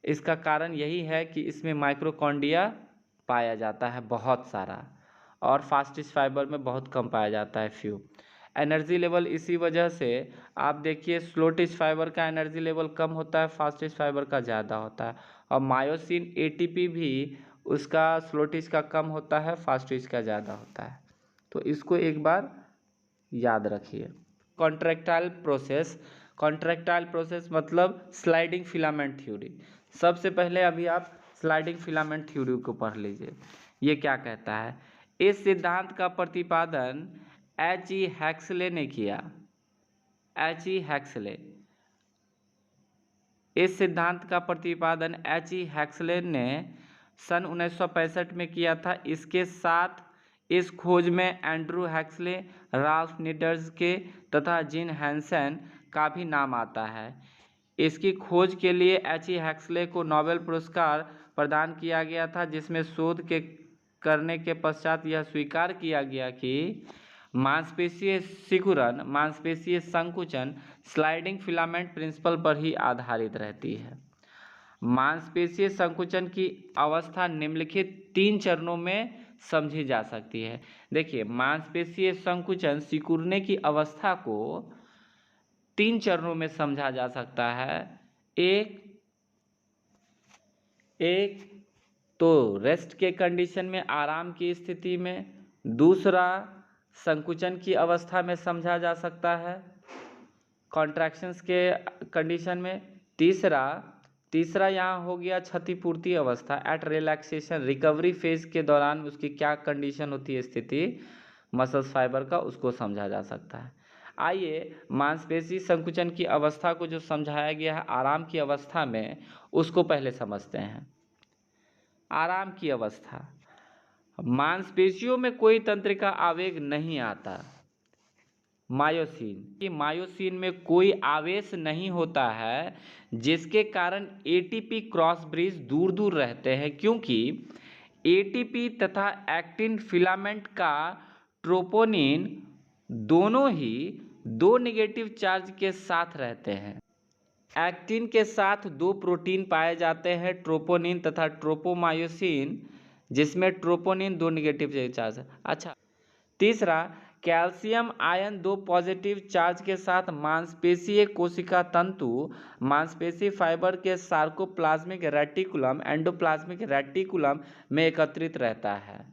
इसका कारण यही है कि इसमें माइक्रोकॉन्ड्रिया पाया जाता है बहुत सारा, और फास्ट टिच फाइबर में बहुत कम पाया जाता है, फ्यू। एनर्जी लेवल इसी वजह से आप देखिए स्लो टिच फाइबर का एनर्जी लेवल कम होता है, फास्ट टिच फाइबर का ज़्यादा होता है। और मायोसिन एटीपी भी उसका स्लो टिच का कम होता है, फास्ट टिच का ज़्यादा होता है। तो इसको एक बार याद रखिए। कॉन्ट्रैक्टाइल प्रोसेस मतलब स्लाइडिंग फिलामेंट थ्योरी। सबसे पहले अभी आप स्लाइडिंग फिलामेंट थ्योरी को पढ़ लीजिए। ये क्या कहता है, इस सिद्धांत का प्रतिपादन H.E. हैक्सले ने किया। H.E. हैक्सले, इस सिद्धांत का प्रतिपादन H.E. हैक्सले ने सन 1965 में किया था। इसके साथ इस खोज में एंड्रू हैक्सले, राल्फ नीडर्स तथा जीन हैंसन का भी नाम आता है। इसकी खोज के लिए H.E. हैक्सले को नोबेल पुरस्कार प्रदान किया गया था, जिसमें शोध के करने के पश्चात यह स्वीकार किया गया कि मांसपेशीय सिकुड़न, मांसपेशीय संकुचन स्लाइडिंग फिलामेंट प्रिंसिपल पर ही आधारित रहती है। मांसपेशीय संकुचन की अवस्था निम्नलिखित 3 चरणों में समझी जा सकती है। देखिए, मांसपेशीय संकुचन सिकुड़ने की अवस्था को 3 चरणों में समझा जा सकता है। एक तो रेस्ट के कंडीशन में, आराम की स्थिति में। दूसरा संकुचन की अवस्था में समझा जा सकता है, कॉन्ट्रैक्शंस के कंडीशन में। तीसरा यहाँ हो गया क्षतिपूर्ति अवस्था, एट रिलैक्सेशन, रिकवरी फेज के दौरान उसकी क्या कंडीशन होती है, स्थिति मसल्स फाइबर का, उसको समझा जा सकता है। आइए मांसपेशी संकुचन की अवस्था को जो समझाया गया है आराम की अवस्था में, उसको पहले समझते हैं। आराम की अवस्था, मांसपेशियों में कोई तंत्रिका आवेग नहीं आता। मायोसिन में कोई आवेश नहीं होता है, जिसके कारण एटीपी क्रॉस ब्रिज दूर दूर रहते हैं, क्योंकि एटीपी तथा एक्टिन फिलामेंट का ट्रोपोनिन दोनों ही 2 नेगेटिव चार्ज के साथ रहते हैं। एक्टिन के साथ 2 प्रोटीन पाए जाते हैं, ट्रोपोनिन तथा ट्रोपोमायोसिन, जिसमें ट्रोपोनिन 2 नेगेटिव चार्ज है। अच्छा, तीसरा, कैल्शियम आयन 2 पॉजिटिव चार्ज के साथ मांसपेशीय कोशिका तंतु मांसपेशी फाइबर के सार्कोप्लाज्मिक रेटिकुलम एंडोप्लाज्मिक रेटिकुलम में एकत्रित रहता है।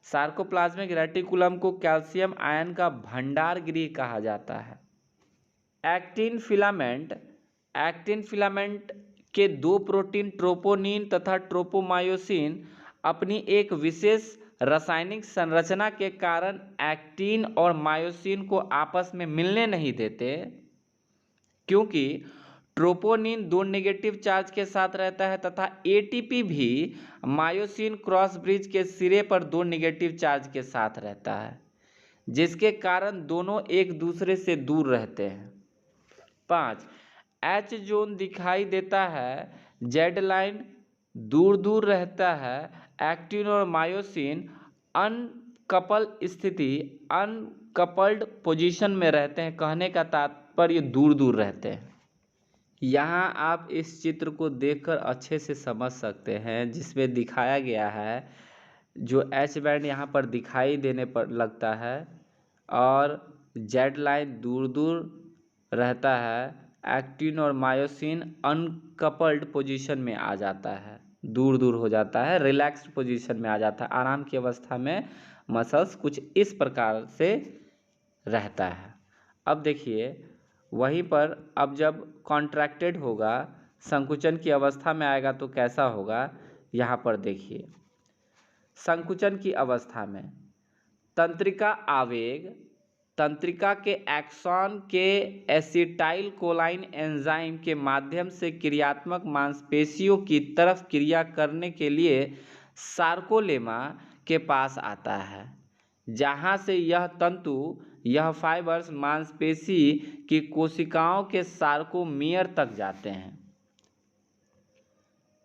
सार्कोप्लाज्मिक रेटिकुलम को कैल्शियम आयन का भंडार गृह कहा जाता है। एक्टिन फिलामेंट के 2 प्रोटीन ट्रोपोनिन तथा ट्रोपोमायोसिन अपनी एक विशेष रासायनिक संरचना के कारण एक्टिन और मायोसिन को आपस में मिलने नहीं देते, क्योंकि ट्रोपोनिन 2 नेगेटिव चार्ज के साथ रहता है तथा एटीपी भी मायोसिन क्रॉस ब्रिज के सिरे पर 2 नेगेटिव चार्ज के साथ रहता है, जिसके कारण दोनों एक दूसरे से दूर रहते हैं। 5, एच जोन दिखाई देता है, जेड लाइन दूर दूर रहता है। एक्टिन और मायोसिन अनकपल्ड पोजीशन में रहते हैं, कहने का तात्पर्य दूर दूर रहते हैं। यहाँ आप इस चित्र को देखकर अच्छे से समझ सकते हैं, जिसमें दिखाया गया है जो एच बैंड यहाँ पर दिखाई देने पर लगता है और जेड लाइन दूर दूर रहता है। एक्टिन और मायोसिन अनकपल्ड पोजीशन में आ जाता है, दूर दूर हो जाता है, रिलैक्स्ड पोजीशन में आ जाता है। आराम की अवस्था में मसल्स कुछ इस प्रकार से रहता है। अब देखिए, वहीं पर अब जब कॉन्ट्रैक्टेड होगा, संकुचन की अवस्था में आएगा तो कैसा होगा, यहाँ पर देखिए। संकुचन की अवस्था में तंत्रिका आवेग तंत्रिका के एक्सॉन के एसिटाइल कोलाइन एंजाइम के माध्यम से क्रियात्मक मांसपेशियों की तरफ क्रिया करने के लिए सार्कोलेमा के पास आता है, जहां से यह फाइबर्स मांसपेशी की कोशिकाओं के सार्कोमियर तक जाते हैं।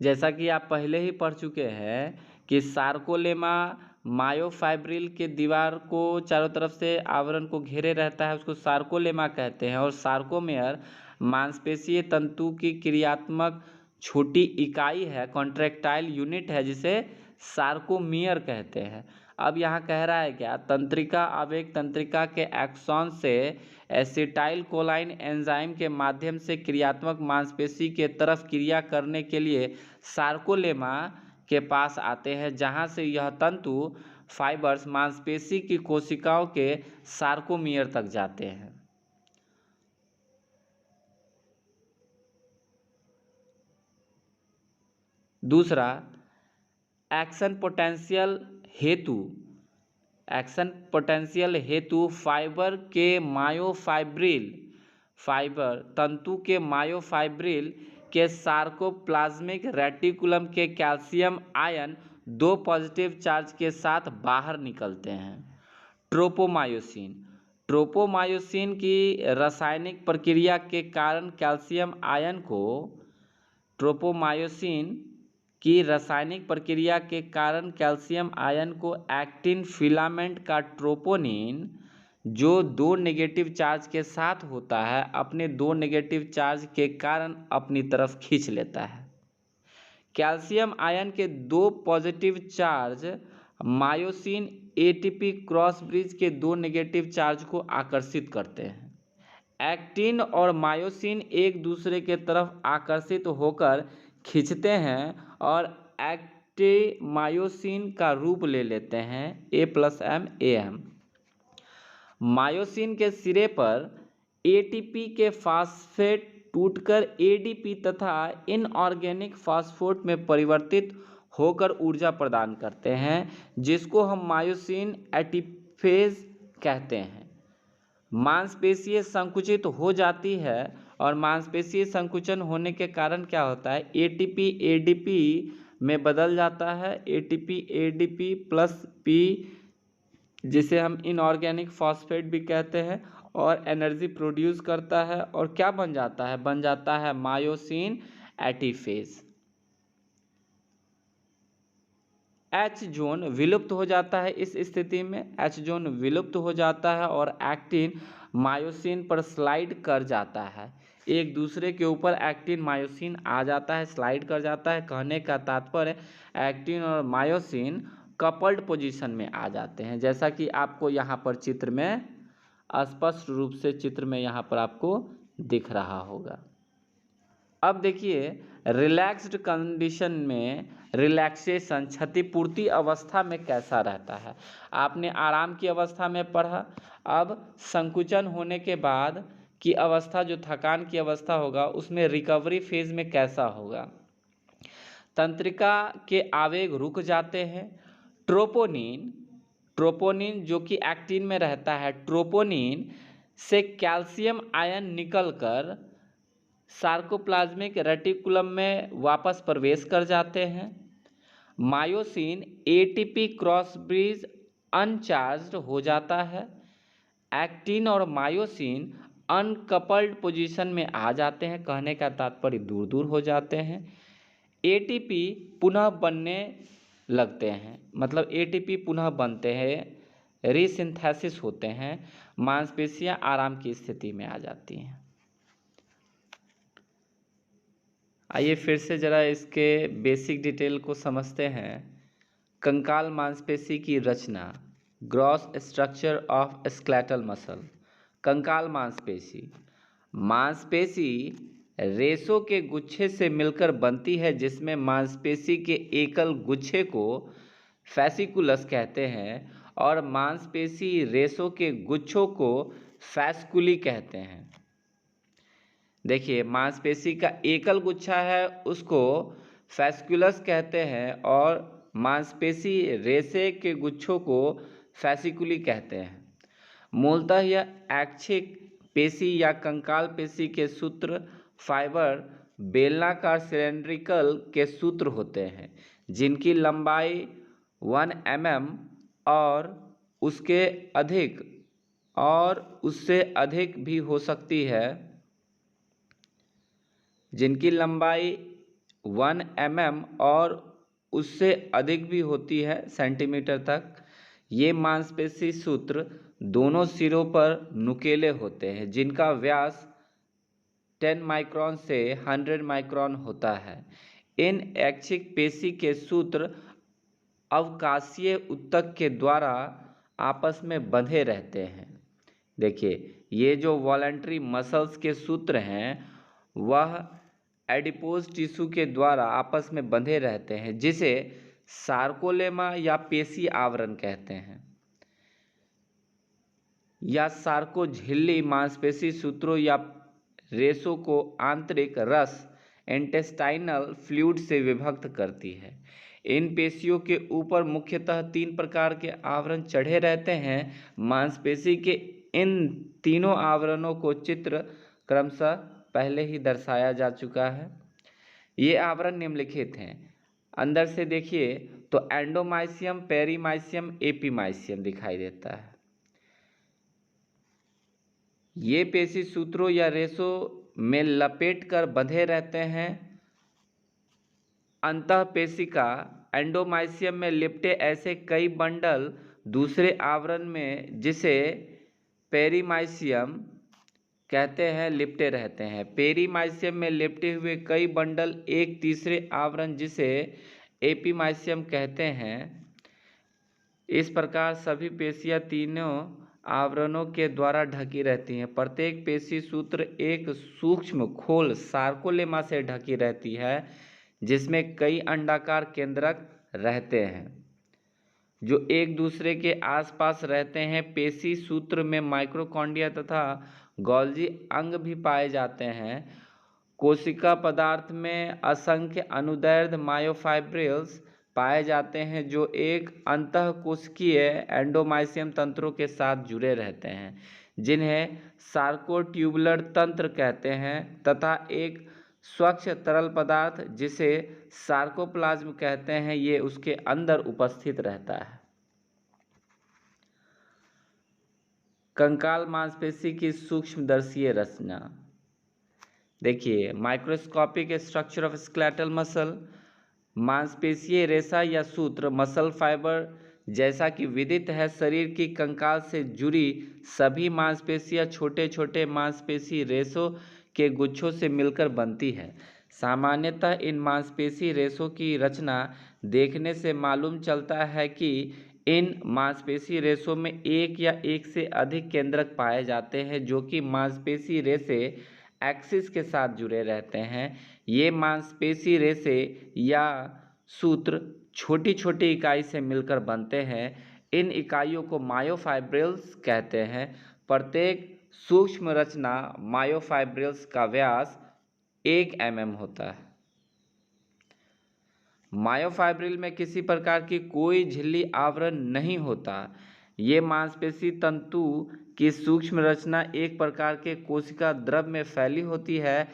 जैसा कि आप पहले ही पढ़ चुके हैं कि सार्कोलेमा मायोफाइब्रिल के दीवार को चारों तरफ से आवरण को घेरे रहता है, उसको सार्कोलेमा कहते हैं। और सार्कोमेयर मांसपेशीय तंतु की क्रियात्मक छोटी इकाई है, कॉन्ट्रैक्टाइल यूनिट है, जिसे सार्कोमियर कहते हैं। अब यहाँ कह रहा है क्या, तंत्रिका आवेग तंत्रिका के एक्सॉन से एसिटाइल कोलाइन एंजाइम के माध्यम से क्रियात्मक मांसपेशी के तरफ क्रिया करने के लिए सार्कोलेमा के पास आते हैं, जहां से यह तंतु फाइबर्स मांसपेशी की कोशिकाओं के सार्कोमियर तक जाते हैं। दूसरा, एक्शन पोटेंशियल हेतु फाइबर के तंतु के मायोफाइब्रिल के सार्कोप्लाज्मिक रेटिकुलम के कैल्शियम आयन 2 पॉजिटिव चार्ज के साथ बाहर निकलते हैं। ट्रोपोमायोसिन की रासायनिक प्रक्रिया के कारण कैल्शियम आयन को एक्टिन फिलामेंट का ट्रोपोनिन जो दो नेगेटिव चार्ज के साथ होता है अपने दो नेगेटिव चार्ज के कारण अपनी तरफ खींच लेता है। कैल्शियम आयन के दो positive charge myosin ATP cross bridge के दो नेगेटिव चार्ज को आकर्षित करते हैं। एक्टिन और मायोसिन एक दूसरे के तरफ आकर्षित होकर खींचते हैं और एक्टिमायोसिन का रूप ले लेते हैं A+M मायोसिन के सिरे पर एटीपी के फास्फेट टूटकर एडीपी तथा इनऑर्गेनिक फास्फेट में परिवर्तित होकर ऊर्जा प्रदान करते हैं, जिसको हम मायोसिन एटीफेज कहते हैं। मांसपेशियां संकुचित हो जाती है और मांसपेशीय संकुचन होने के कारण क्या होता है, एटीपी एडीपी में बदल जाता है। एटीपी एडीपी प्लस पी, जिसे हम इनऑर्गेनिक फॉस्फेट भी कहते हैं, और एनर्जी प्रोड्यूस करता है और क्या बन जाता है, बन जाता है मायोसिन एटीफेज। एच जोन विलुप्त हो जाता है। इस स्थिति में एच जोन विलुप्त हो जाता है और एक्टिन मायोसिन पर स्लाइड कर जाता है। एक दूसरे के ऊपर एक्टिन मायोसिन आ जाता है, स्लाइड कर जाता है। कहने का तात्पर्य एक्टिन और मायोसिन कपल्ड पोजीशन में आ जाते हैं, जैसा कि आपको यहाँ पर चित्र में स्पष्ट रूप से चित्र में यहाँ पर आपको दिख रहा होगा। अब देखिए, रिलैक्स्ड कंडीशन में रिलैक्सेशन क्षतिपूर्ति अवस्था में कैसा रहता है। आपने आराम की अवस्था में पढ़ा, अब संकुचन होने के बाद की अवस्था, जो थकान की अवस्था होगा, उसमें रिकवरी फेज में कैसा होगा। तंत्रिका के आवेग रुक जाते हैं। ट्रोपोनिन जो कि एक्टिन में रहता है, ट्रोपोनिन से कैल्शियम आयन निकलकर सार्कोप्लाज्मिक रेटिकुलम में वापस प्रवेश कर जाते हैं। Myosin ATP cross bridge uncharged हो जाता है। एक्टिन और मायोसिन अनकपल्ड पोजीशन में आ जाते हैं। कहने का तात्पर्य दूर दूर हो जाते हैं। एटीपी पुनः बनने लगते हैं, मतलब एटीपी पुनः बनते हैं, रीसिंथेसिस होते हैं। मांसपेशियां आराम की स्थिति में आ जाती हैं। आइए फिर से ज़रा इसके बेसिक डिटेल को समझते हैं। कंकाल मांसपेशी की रचना, gross structure of skeletal muscle. कंकाल मांसपेशी रेशों के गुच्छे से मिलकर बनती है, जिसमें मांसपेशी के एकल गुच्छे को फैसिकुलस कहते हैं और मांसपेशी रेशों के गुच्छों को फैस्कुली कहते हैं। देखिए, मांसपेशी का एकल गुच्छा है उसको फैस्कुलस कहते हैं और मांसपेशी रेशे के गुच्छों को फैसिकुली कहते हैं। मूलतः यह ऐच्छिक पेशी या कंकाल पेशी के सूत्र फाइबर बेलनाकार सिलेंड्रिकल के सूत्र होते हैं, जिनकी लंबाई 1 mm और उससे अधिक भी हो सकती है, जिनकी लंबाई 1 mm और उससे अधिक भी होती है सेंटीमीटर तक। ये मांसपेशी सूत्र दोनों सिरों पर नुकीले होते हैं, जिनका व्यास 10 माइक्रोन से 100 माइक्रोन होता है। इन ऐच्छिक पेशी के सूत्र अवकाशीय ऊतक के द्वारा आपस में बंधे रहते हैं। देखिए, ये जो वॉलंटरी मसल्स के सूत्र हैं वह एडिपोज टिश्यू के द्वारा आपस में बंधे रहते हैं, जिसे सार्कोलेमा या पेशी आवरण कहते हैं, या सार्को झिल्ली मांसपेशी सूत्रों या रेशों को आंतरिक रस इंटेस्टाइनल फ्लूइड से विभक्त करती है। इन पेशियों के ऊपर मुख्यतः 3 प्रकार के आवरण चढ़े रहते हैं। मांसपेशी के इन तीनों आवरणों को चित्र क्रमशः पहले ही दर्शाया जा चुका है। ये आवरण निम्नलिखित हैं। अंदर से देखिए तो एंडोमाइसियम, पेरीमाइसियम, एपीमाइसियम दिखाई देता है। ये पेशी सूत्रों या रेशों में लपेट कर बंधे रहते हैं। अंतःपेशिका एंडोमाइसियम में लिपटे ऐसे कई बंडल दूसरे आवरण में, जिसे पेरीमाइसियम कहते हैं लिपटे रहते हैं। पेरीमाइसियम में लिपटे हुए कई बंडल एक तीसरे आवरण जिसे एपीमाइसियम कहते हैं। इस प्रकार सभी पेशियां तीनों आवरणों के द्वारा ढकी रहती हैं। प्रत्येक पेशी सूत्र एक सूक्ष्म खोल सार्कोलेमा से ढकी रहती है जिसमें कई अंडाकार केंद्रक रहते हैं जो एक दूसरे के आसपास रहते हैं। पेशी सूत्र में माइक्रोकॉन्ड्रिया तथा गोल्जी अंग भी पाए जाते हैं। कोशिका पदार्थ में असंख्य अनुदैर्ध्य मायोफाइब्रिल्स पाए जाते हैं जो एक अंतःकोशिकीय एंडोमाइसियम तंत्रों के साथ जुड़े रहते हैं जिन्हें सार्कोट्यूबुलर तंत्र कहते हैं तथा एक स्वच्छ तरल पदार्थ जिसे सार्कोप्लाज्म कहते हैं ये उसके अंदर उपस्थित रहता है। कंकाल मांसपेशी की सूक्ष्मदर्शीय रचना देखिए, microscopic structure of skeletal muscle. मांसपेशीय रेशा या सूत्र मसल फाइबर जैसा कि विदित है शरीर की कंकाल से जुड़ी सभी मांसपेशियां छोटे छोटे मांसपेशी रेशों के गुच्छों से मिलकर बनती है। सामान्यतः इन मांसपेशी रेशों की रचना देखने से मालूम चलता है कि इन मांसपेशी रेशों में एक या एक से अधिक केंद्रक पाए जाते हैं जो कि मांसपेशी रेशे एक्सिस के साथ जुड़े रहते हैं। ये मांसपेशी रेशे या सूत्र छोटी छोटी इकाई से मिलकर बनते हैं। इन इकाइयों को मायोफाइब्रिल्स कहते हैं। प्रत्येक सूक्ष्म रचना मायोफाइब्रिल्स का व्यास 1 mm होता है। मायोफाइब्रिल में किसी प्रकार की कोई झिल्ली आवरण नहीं होता। ये मांसपेशी तंतु की सूक्ष्म रचना एक प्रकार के कोशिका द्रव में फैली होती है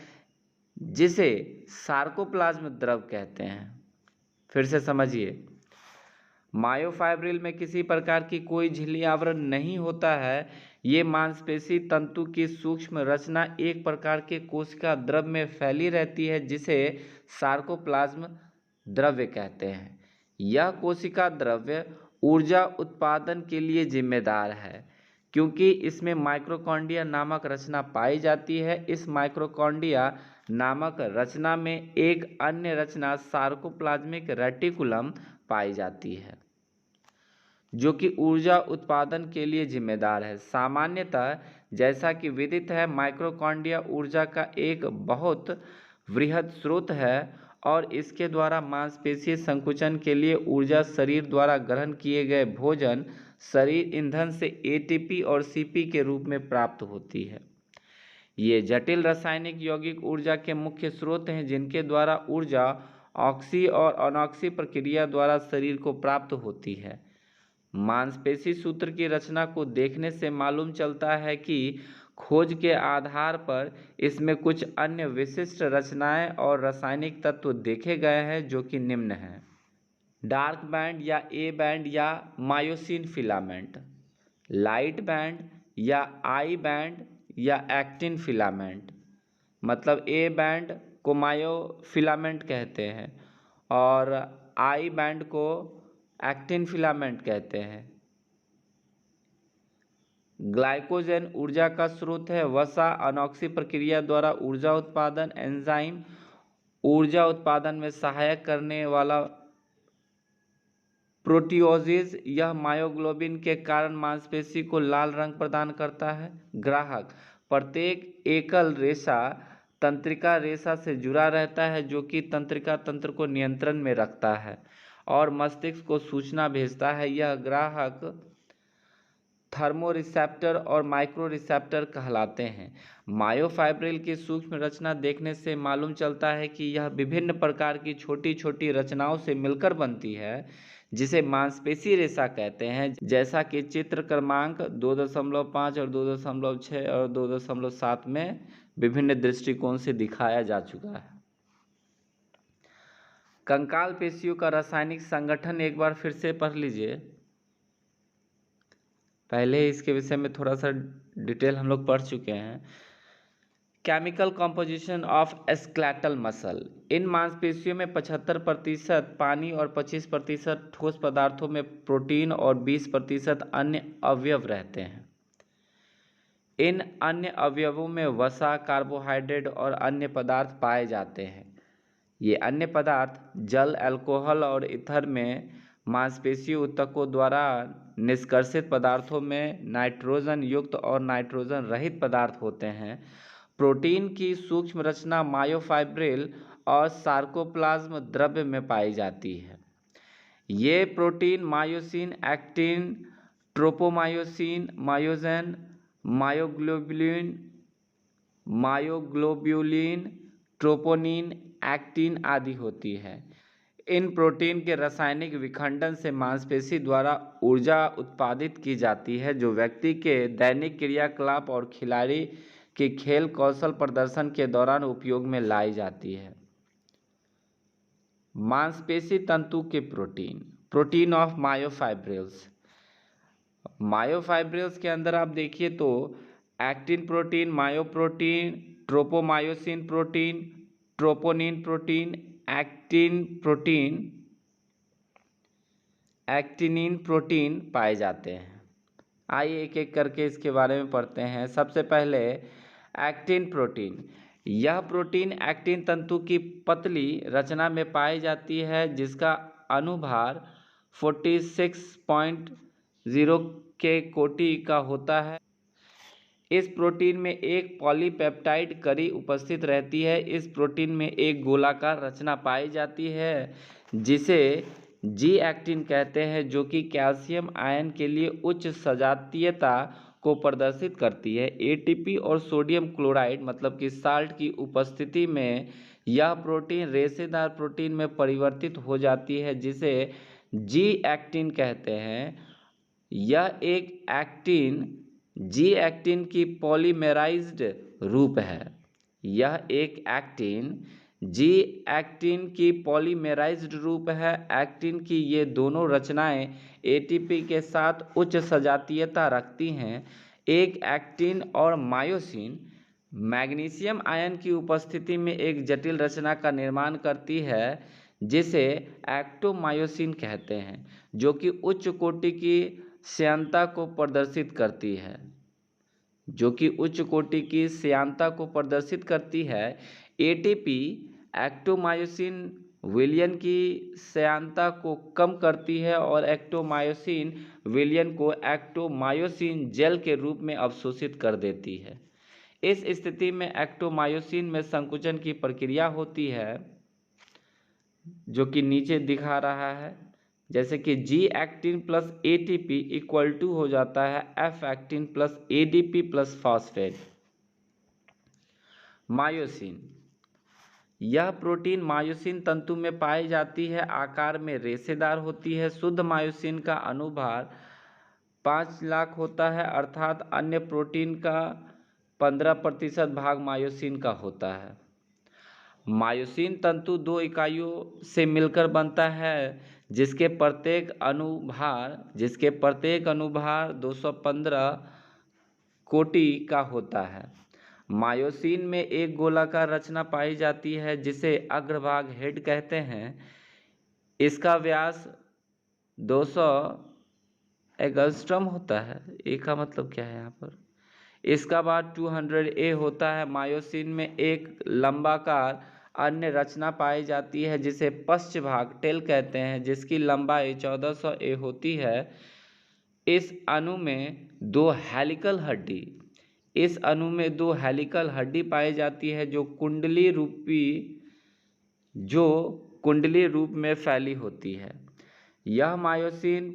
जिसे सार्कोप्लाज्म द्रव कहते हैं। फिर से समझिए, मायोफाइब्रिल में किसी प्रकार की कोई झिल्ली आवरण नहीं होता है। ये मांसपेशी तंतु की सूक्ष्म रचना एक प्रकार के कोशिका द्रव में फैली रहती है जिसे सार्कोप्लाज्म द्रव्य कहते हैं। यह कोशिका द्रव्य ऊर्जा उत्पादन के लिए जिम्मेदार है क्योंकि इसमें माइक्रोकॉन्ड्रिया नामक रचना पाई जाती है। इस माइक्रोकॉन्ड्रिया नामक रचना में एक अन्य रचना सार्कोप्लाज्मिक रेटिकुलम पाई जाती है जो कि ऊर्जा उत्पादन के लिए जिम्मेदार है। सामान्यतः जैसा कि विदित है माइक्रोकॉन्ड्रिया ऊर्जा का एक बहुत वृहद स्रोत है और इसके द्वारा मांसपेशीय संकुचन के लिए ऊर्जा शरीर द्वारा ग्रहण किए गए भोजन शरीर ईंधन से एटीपी और सीपी के रूप में प्राप्त होती है। ये जटिल रासायनिक यौगिक ऊर्जा के मुख्य स्रोत हैं जिनके द्वारा ऊर्जा ऑक्सी और अनॉक्सी प्रक्रिया द्वारा शरीर को प्राप्त होती है। मांसपेशी सूत्र की रचना को देखने से मालूम चलता है कि खोज के आधार पर इसमें कुछ अन्य विशिष्ट रचनाएं और रासायनिक तत्व देखे गए हैं जो कि निम्न हैं। डार्क बैंड या ए बैंड या मायोसिन फिलामेंट, लाइट बैंड या आई बैंड या एक्टिन फिलामेंट। मतलब ए बैंड को मायोफिलामेंट कहते हैं और आई बैंड को एक्टिन फिलामेंट कहते हैं। ग्लाइकोजन ऊर्जा का स्रोत है। वसा अनॉक्सी प्रक्रिया द्वारा ऊर्जा उत्पादन, एंजाइम ऊर्जा उत्पादन में सहायक करने वाला प्रोटियोजेज, यह मायोग्लोबिन के कारण मांसपेशी को लाल रंग प्रदान करता है। ग्राहक प्रत्येक एकल रेशा तंत्रिका रेशा से जुड़ा रहता है जो कि तंत्रिका तंत्र को नियंत्रण में रखता है और मस्तिष्क को सूचना भेजता है। यह ग्राहक थर्मोरिसेप्टर और माइक्रो रिसेप्टर कहलाते हैं। मायोफाइब्रिल की सूक्ष्म रचना देखने से मालूम चलता है कि यह विभिन्न प्रकार की छोटी छोटी रचनाओं से मिलकर बनती है जिसे मांसपेशी रेशा कहते हैं, जैसा कि चित्र क्रमांक 2.5 और 2.6 और 2.7 में विभिन्न दृष्टिकोण से दिखाया जा चुका है। कंकाल पेशियों का रासायनिक संगठन एक बार फिर से पढ़ लीजिए। पहले इसके विषय में थोड़ा सा डिटेल हम लोग पढ़ चुके हैं। Chemical composition of skeletal muscle. इन मांसपेशियों में 75% पानी और 25% ठोस पदार्थों में प्रोटीन और 20% अन्य अवयव रहते हैं। इन अन्य अवयवों में वसा, कार्बोहाइड्रेट और अन्य पदार्थ पाए जाते हैं। ये अन्य पदार्थ जल, अल्कोहल और ईथर में मांसपेशी ऊतकों द्वारा निष्कर्षित पदार्थों में नाइट्रोजन युक्त और नाइट्रोजन रहित पदार्थ होते हैं। प्रोटीन की सूक्ष्म रचना मायोफाइब्रिल और सार्कोप्लाज्म द्रव्य में पाई जाती है। ये protein myosin, actin, tropomyosin, myogen, myoglobulin, troponin, actin आदि होती है। इन प्रोटीन के रासायनिक विखंडन से मांसपेशी द्वारा ऊर्जा उत्पादित की जाती है, जो व्यक्ति के दैनिक क्रियाकलाप और खिलाड़ी के खेल कौशल प्रदर्शन के दौरान उपयोग में लाई जाती है। मांसपेशी तंतु के प्रोटीन ऑफ मायोफाइब्रिल्स। मायोफाइब्रिल्स के अंदर आप देखिए तो actin protein, myoprotein, tropomyosin protein, troponin protein, actinin protein पाए जाते हैं। आइए एक एक करके इसके बारे में पढ़ते हैं। सबसे पहले एक्टिन प्रोटीन। यह प्रोटीन एक्टिन तंतु की पतली रचना में पाई जाती है, जिसका अनुभार 46.0 के कोटि का होता है। इस प्रोटीन में एक पॉलीपेप्टाइड कड़ी उपस्थित रहती है। इस प्रोटीन में एक गोलाकार रचना पाई जाती है जिसे जी एक्टिन कहते हैं, जो कि कैल्शियम आयन के लिए उच्च सजातीयता को प्रदर्शित करती है। एटीपी और सोडियम क्लोराइड मतलब कि साल्ट की उपस्थिति में यह प्रोटीन रेशेदार प्रोटीन में परिवर्तित हो जाती है, जिसे जी एक्टिन कहते हैं। यह एक एक्टिन जी एक्टिन की पॉलीमेराइज्ड रूप है। यह एक एक्टिन जी एक्टिन की पॉलीमेराइज्ड रूप है। एक्टिन की ये दोनों रचनाएं एटीपी के साथ उच्च सजातीयता रखती हैं। एक एक्टिन और मायोसिन मैग्नीशियम आयन की उपस्थिति में एक जटिल रचना का निर्माण करती है, जिसे एक्टोमायोसिन कहते हैं, जो कि उच्च कोटि की श्यानता को प्रदर्शित करती है। एटीपी एक्टोमायोसिन विलयन की श्यानता को कम करती है और एक्टोमायोसिन विलयन को एक्टोमायोसिन जेल के रूप में अवशोषित कर देती है। इस स्थिति में एक्टोमायोसिन में संकुचन की प्रक्रिया होती है, जो कि नीचे दिखा रहा है। जैसे कि G actin plus ATP equal to हो जाता है F actin plus ADP plus phosphate. Myosin. यह प्रोटीन मायोसिन तंतु में पाई जाती है। आकार में रेशेदार होती है। शुद्ध मायोसिन का अनुभार 5 लाख होता है, अर्थात अन्य प्रोटीन का 15% भाग मायोसिन का होता है। मायोसिन तंतु 2 इकाइयों से मिलकर बनता है, जिसके प्रत्येक अनुभार 215 कोटि का होता है। मायोसिन में एक गोलाकार रचना पाई जाती है, जिसे अग्रभाग हेड कहते हैं। इसका व्यास 200 एंगस्ट्रॉम होता है। ए का मतलब क्या है यहाँ पर? इसका बाद 200 होता है। मायोसिन में एक लंबाकार अन्य रचना पाई जाती है, जिसे पश्चभाग टेल कहते हैं, जिसकी लंबाई 1400 होती है। इस अणु में दो हेलिकल हड्डी पाई जाती है, जो कुंडली रूप में फैली होती है। यह मायोसिन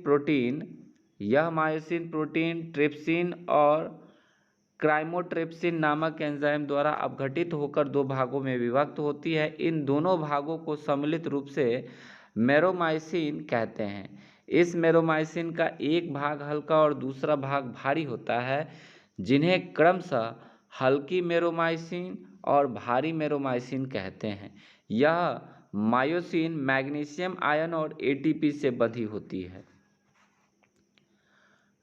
प्रोटीन ट्रिप्सिन और क्राइमोट्रिप्सिन नामक एंजाइम द्वारा अपघटित होकर 2 भागों में विभक्त होती है। इन दोनों भागों को सम्मिलित रूप से मेरोमाइसिन कहते हैं। इस मेरोमाइसिन का एक भाग हल्का और दूसरा भाग भारी होता है, जिन्हें क्रमशः हल्की मेरोमाइसिन और भारी मेरोमाइसिन कहते हैं। यह मायोसिन मैग्नीशियम आयन और एटीपी से बंधी होती है।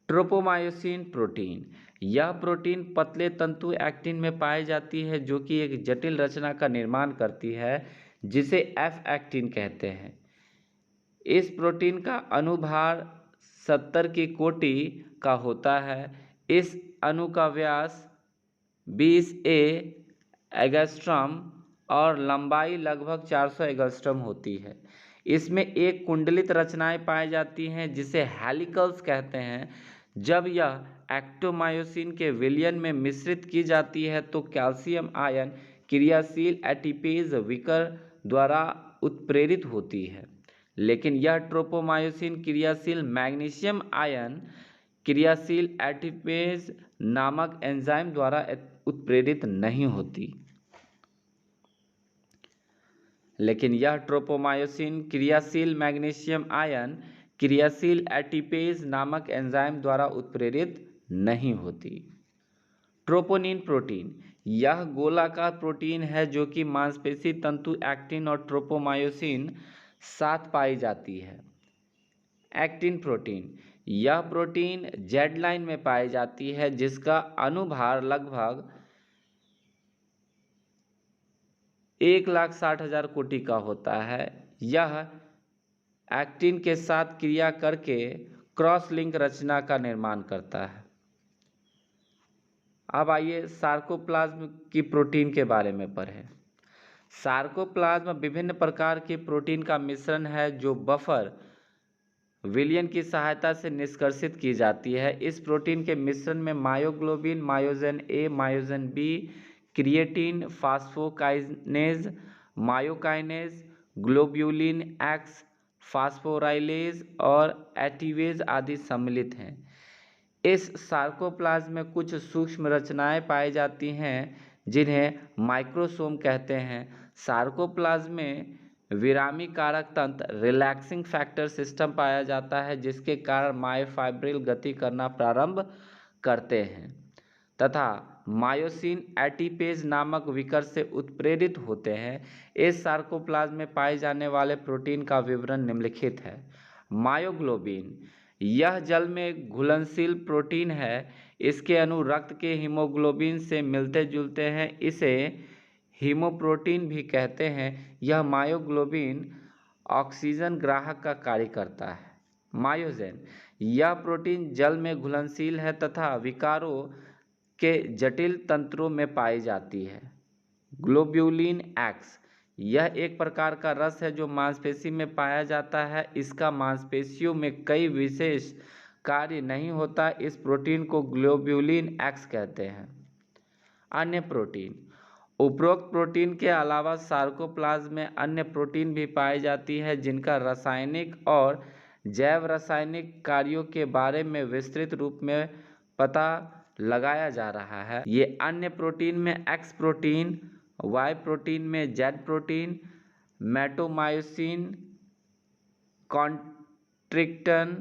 Tropomyosin protein. यह प्रोटीन पतले तंतु एक्टिन में पाई जाती है, जो कि एक जटिल रचना का निर्माण करती है, जिसे एफ एक्टिन कहते हैं। इस प्रोटीन का अनुभार 70 की कोटि का होता है। इस अणु का व्यास 20 एंगस्ट्रॉम और लंबाई लगभग 400 एंगस्ट्रॉम होती है। इसमें एक कुंडलित रचनाएं पाई जाती हैं जिसे हेलिकल्स कहते हैं। जब यह एक्टोमायोसिन के विलयन में मिश्रित की जाती है तो कैल्शियम आयन क्रियाशील एटीपेज विकर द्वारा उत्प्रेरित होती है, लेकिन यह ट्रोपोमायोसिन क्रियाशील मैग्नीशियम आयन क्रियाशील एटीपेज नामक एंजाइम द्वारा उत्प्रेरित नहीं होती। लेकिन यह ट्रोपोमायोसिन क्रियाशील मैग्नीशियम आयन क्रियाशील एटीपेज नामक एंजाइम द्वारा उत्प्रेरित नहीं होती। ट्रोपोनिन प्रोटीन यह गोलाकार प्रोटीन है जो कि मांसपेशी तंतु एक्टिन और ट्रोपोमायोसिन साथ पाई जाती है। एक्टिन प्रोटीन यह प्रोटीन जेड लाइन में पाई जाती है जिसका अनुभार लगभग 1,60,000 कोटि का होता है। यह एक्टिन के साथ क्रिया करके क्रॉस लिंक रचना का निर्माण करता है। अब आइए सार्कोप्लाज्म की प्रोटीन के बारे में पढ़ें। सार्कोप्लाज्म विभिन्न प्रकार के प्रोटीन का मिश्रण है जो बफर विलयन की सहायता से निष्कर्षित की जाती है। इस प्रोटीन के मिश्रण में मायोग्लोबिन, मायोजेन ए, मायोजेन B, creatine, phosphokinase, मायोकाइनेज, globulin x, फास्फोराइलेज और एटिवेज आदि सम्मिलित हैं। इस सार्कोप्लाज्म में कुछ सूक्ष्म रचनाएं पाई जाती हैं जिन्हें माइक्रोसोम कहते हैं। सार्कोप्लाज्म में विरामी कारक तंत्र रिलैक्सिंग फैक्टर सिस्टम पाया जाता है जिसके कारण मायोफाइब्रिल गति करना प्रारंभ करते हैं तथा मायोसिन एटीपेज नामक विकर से उत्प्रेरित होते हैं। इस सार्कोप्लाज्म में पाए जाने वाले प्रोटीन का विवरण निम्नलिखित है। मायोग्लोबिन यह जल में घुलनशील प्रोटीन है। इसके अणु रक्त के हीमोग्लोबिन से मिलते जुलते हैं, इसे हीमोप्रोटीन भी कहते हैं। यह मायोग्लोबिन ऑक्सीजन ग्राहक का कार्य करता है। मायोजेन यह प्रोटीन जल में घुलनशील है तथा विकारों के जटिल तंत्रों में पाई जाती है। ग्लोब्यूलिन एक्स यह एक प्रकार का रस है जो मांसपेशी में पाया जाता है। इसका मांसपेशियों में कई विशेष कार्य नहीं होता। इस प्रोटीन को ग्लोब्यूलिन एक्स कहते हैं। अन्य प्रोटीन उपरोक्त प्रोटीन के अलावा सार्कोप्लाज्म में अन्य प्रोटीन भी पाई जाती है जिनका रासायनिक और जैव रासायनिक कार्यों के बारे में विस्तृत रूप में पता लगाया जा रहा है। ये अन्य प्रोटीन में एक्स प्रोटीन, वाई प्रोटीन में जेड प्रोटीन, मेटोमायोसिन, कॉन्ट्रिक्टन,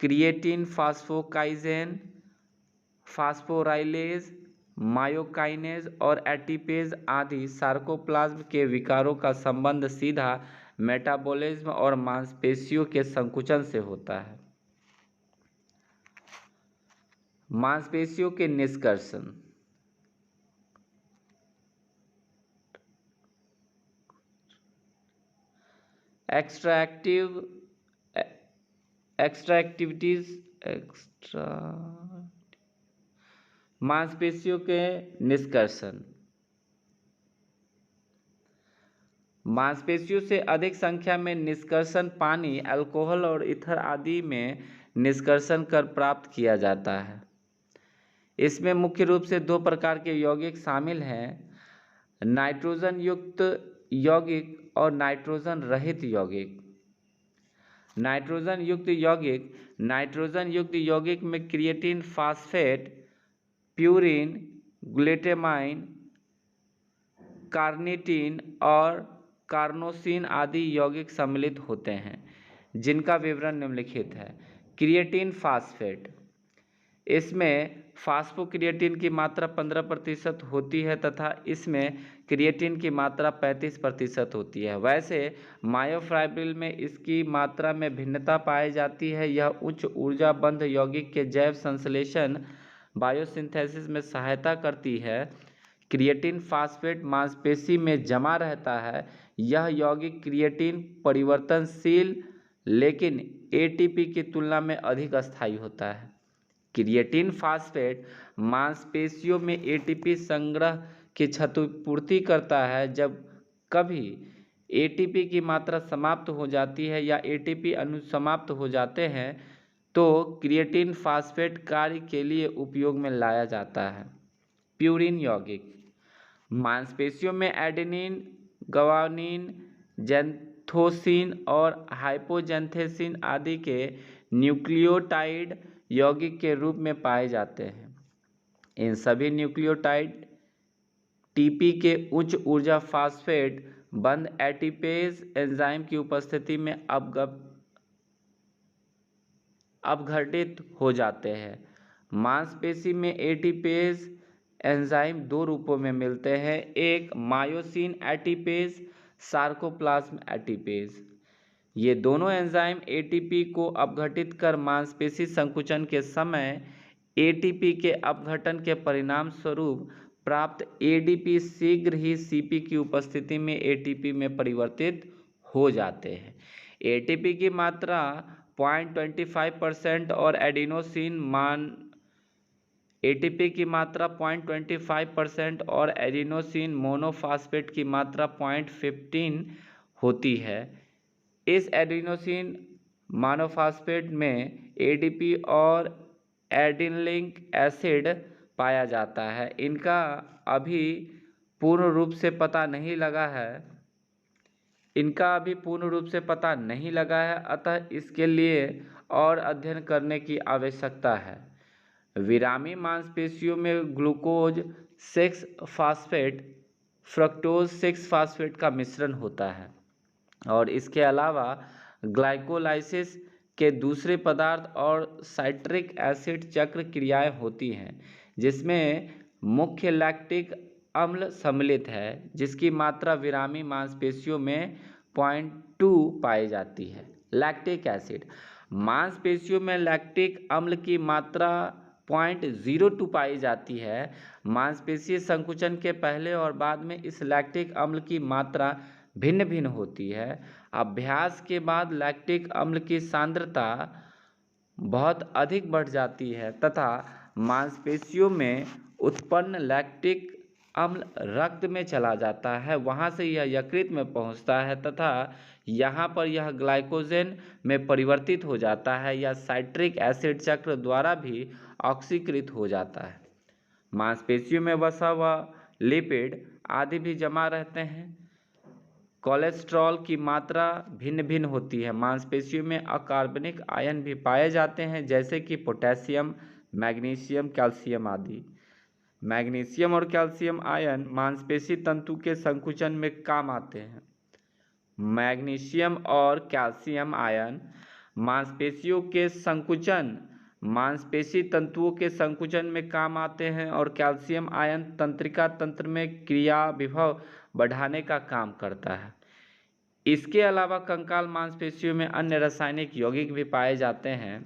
क्रिएटिन, फास्फोकाइनेज, फास्फोराइलेज, मायोकाइनेज और एटीपेज आदि सार्कोप्लाज्म के विकारों का संबंध सीधा मेटाबॉलिज्म और मांसपेशियों के संकुचन से होता है। मांसपेशियों के निष्कर्षण मांसपेशियों के निष्कर्षण मांसपेशियों से अधिक संख्या में निष्कर्षण पानी, अल्कोहल और ईथर आदि में निष्कर्षण कर प्राप्त किया जाता है। इसमें मुख्य रूप से दो प्रकार के यौगिक शामिल हैं, नाइट्रोजन युक्त यौगिक और नाइट्रोजन रहित यौगिक। नाइट्रोजन युक्त यौगिक में creatine, phosphate, purine, glutamine, carnitine और कार्नोसिन आदि यौगिक सम्मिलित होते हैं जिनका विवरण निम्नलिखित है। क्रिएटिन फास्फेट, इसमें फास्फोक्रिएटिन की मात्रा 15% होती है तथा इसमें क्रिएटिन की मात्रा 35% होती है। वैसे मायोफाइब्रिल में इसकी मात्रा में भिन्नता पाई जाती है। यह उच्च ऊर्जा बंध यौगिक के जैव संश्लेषण बायोसिंथेसिस में सहायता करती है। क्रिएटिन फास्फेट मांसपेशी में जमा रहता है। यह यौगिक क्रिएटिन परिवर्तनशील लेकिन एटीपी की तुलना में अधिक स्थायी होता है। क्रिएटिन फास्फेट मांसपेशियों में एटीपी संग्रह की क्षतिपूर्ति करता है। जब कभी एटीपी की मात्रा समाप्त हो जाती है या एटीपी अणु समाप्त हो जाते हैं तो क्रिएटिन फास्फेट कार्य के लिए उपयोग में लाया जाता है। प्यूरिन यौगिक मांसपेशियों में एडेनिन, ग्वानिन, जैंथोसिन और हाइपोजैंथेसिन आदि के न्यूक्लियोटाइड यौगिक के रूप में पाए जाते हैं। इन सभी न्यूक्लियोटाइड टीपी के उच्च ऊर्जा फास्फेट बंध एटीपेज एंजाइम की उपस्थिति में अपघटित हो जाते हैं। मांसपेशी में एटीपेज एंजाइम दो रूपों में मिलते हैं, एक मायोसिन एटीपेज, सार्कोप्लाज्म एटीपेज। ये दोनों एंजाइम एटीपी को अपघटित कर मांसपेशी संकुचन के समय एटीपी के अपघटन के परिणाम स्वरूप प्राप्त एडीपी शीघ्र ही सीपी की उपस्थिति में एटीपी में परिवर्तित हो जाते हैं। एटीपी की मात्रा 0.25% और एटीपी की मात्रा 0.25% और एडिनोसिन मोनोफास्फेट की मात्रा 0.15 होती है। इस एडिनोसिन मोनोफास्फेट में एडीपी और एडिनिलिक एसिड पाया जाता है। इनका अभी पूर्ण रूप से पता नहीं लगा है, अतः इसके लिए और अध्ययन करने की आवश्यकता है। विरामी मांसपेशियों में ग्लूकोज 6 फास्फेट फ्रक्टोज 6 फास्फेट का मिश्रण होता है और इसके अलावा ग्लाइकोलाइसिस के दूसरे पदार्थ और साइट्रिक एसिड चक्र क्रियाएं होती हैं जिसमें मुख्य लैक्टिक अम्ल सम्मिलित है जिसकी मात्रा विरामी मांसपेशियों में 0.2 पाई जाती है। लैक्टिक एसिड मांसपेशियों में लैक्टिक अम्ल की मात्रा 0.02 पाई जाती है। मांसपेशीय संकुचन के पहले और बाद में इस लैक्टिक अम्ल की मात्रा भिन्न भिन्न होती है। अभ्यास के बाद लैक्टिक अम्ल की सांद्रता बहुत अधिक बढ़ जाती है तथा मांसपेशियों में उत्पन्न लैक्टिक अम्ल रक्त में चला जाता है, वहां से यह यकृत में पहुंचता है तथा यहाँ पर यह ग्लाइकोजन में परिवर्तित हो जाता है या साइट्रिक एसिड चक्र द्वारा भी ऑक्सीकृत हो जाता है। मांसपेशियों में वसा हुआ लिपिड आदि भी जमा रहते हैं। कोलेस्ट्रॉल की मात्रा भिन्न भिन्न होती है। मांसपेशियों में अकार्बनिक आयन भी पाए जाते हैं जैसे कि पोटेशियम, मैग्नीशियम, कैल्शियम आदि। मैग्नीशियम और कैल्शियम आयन मांसपेशी तंतु के संकुचन में काम आते हैं। मैग्नीशियम और कैल्शियम आयन मांसपेशी तंतुओं के संकुचन में काम आते हैं और कैल्शियम आयन तंत्रिका तंत्र में क्रिया विभव बढ़ाने का काम करता है। इसके अलावा कंकाल मांसपेशियों में अन्य रासायनिक यौगिक भी पाए जाते हैं।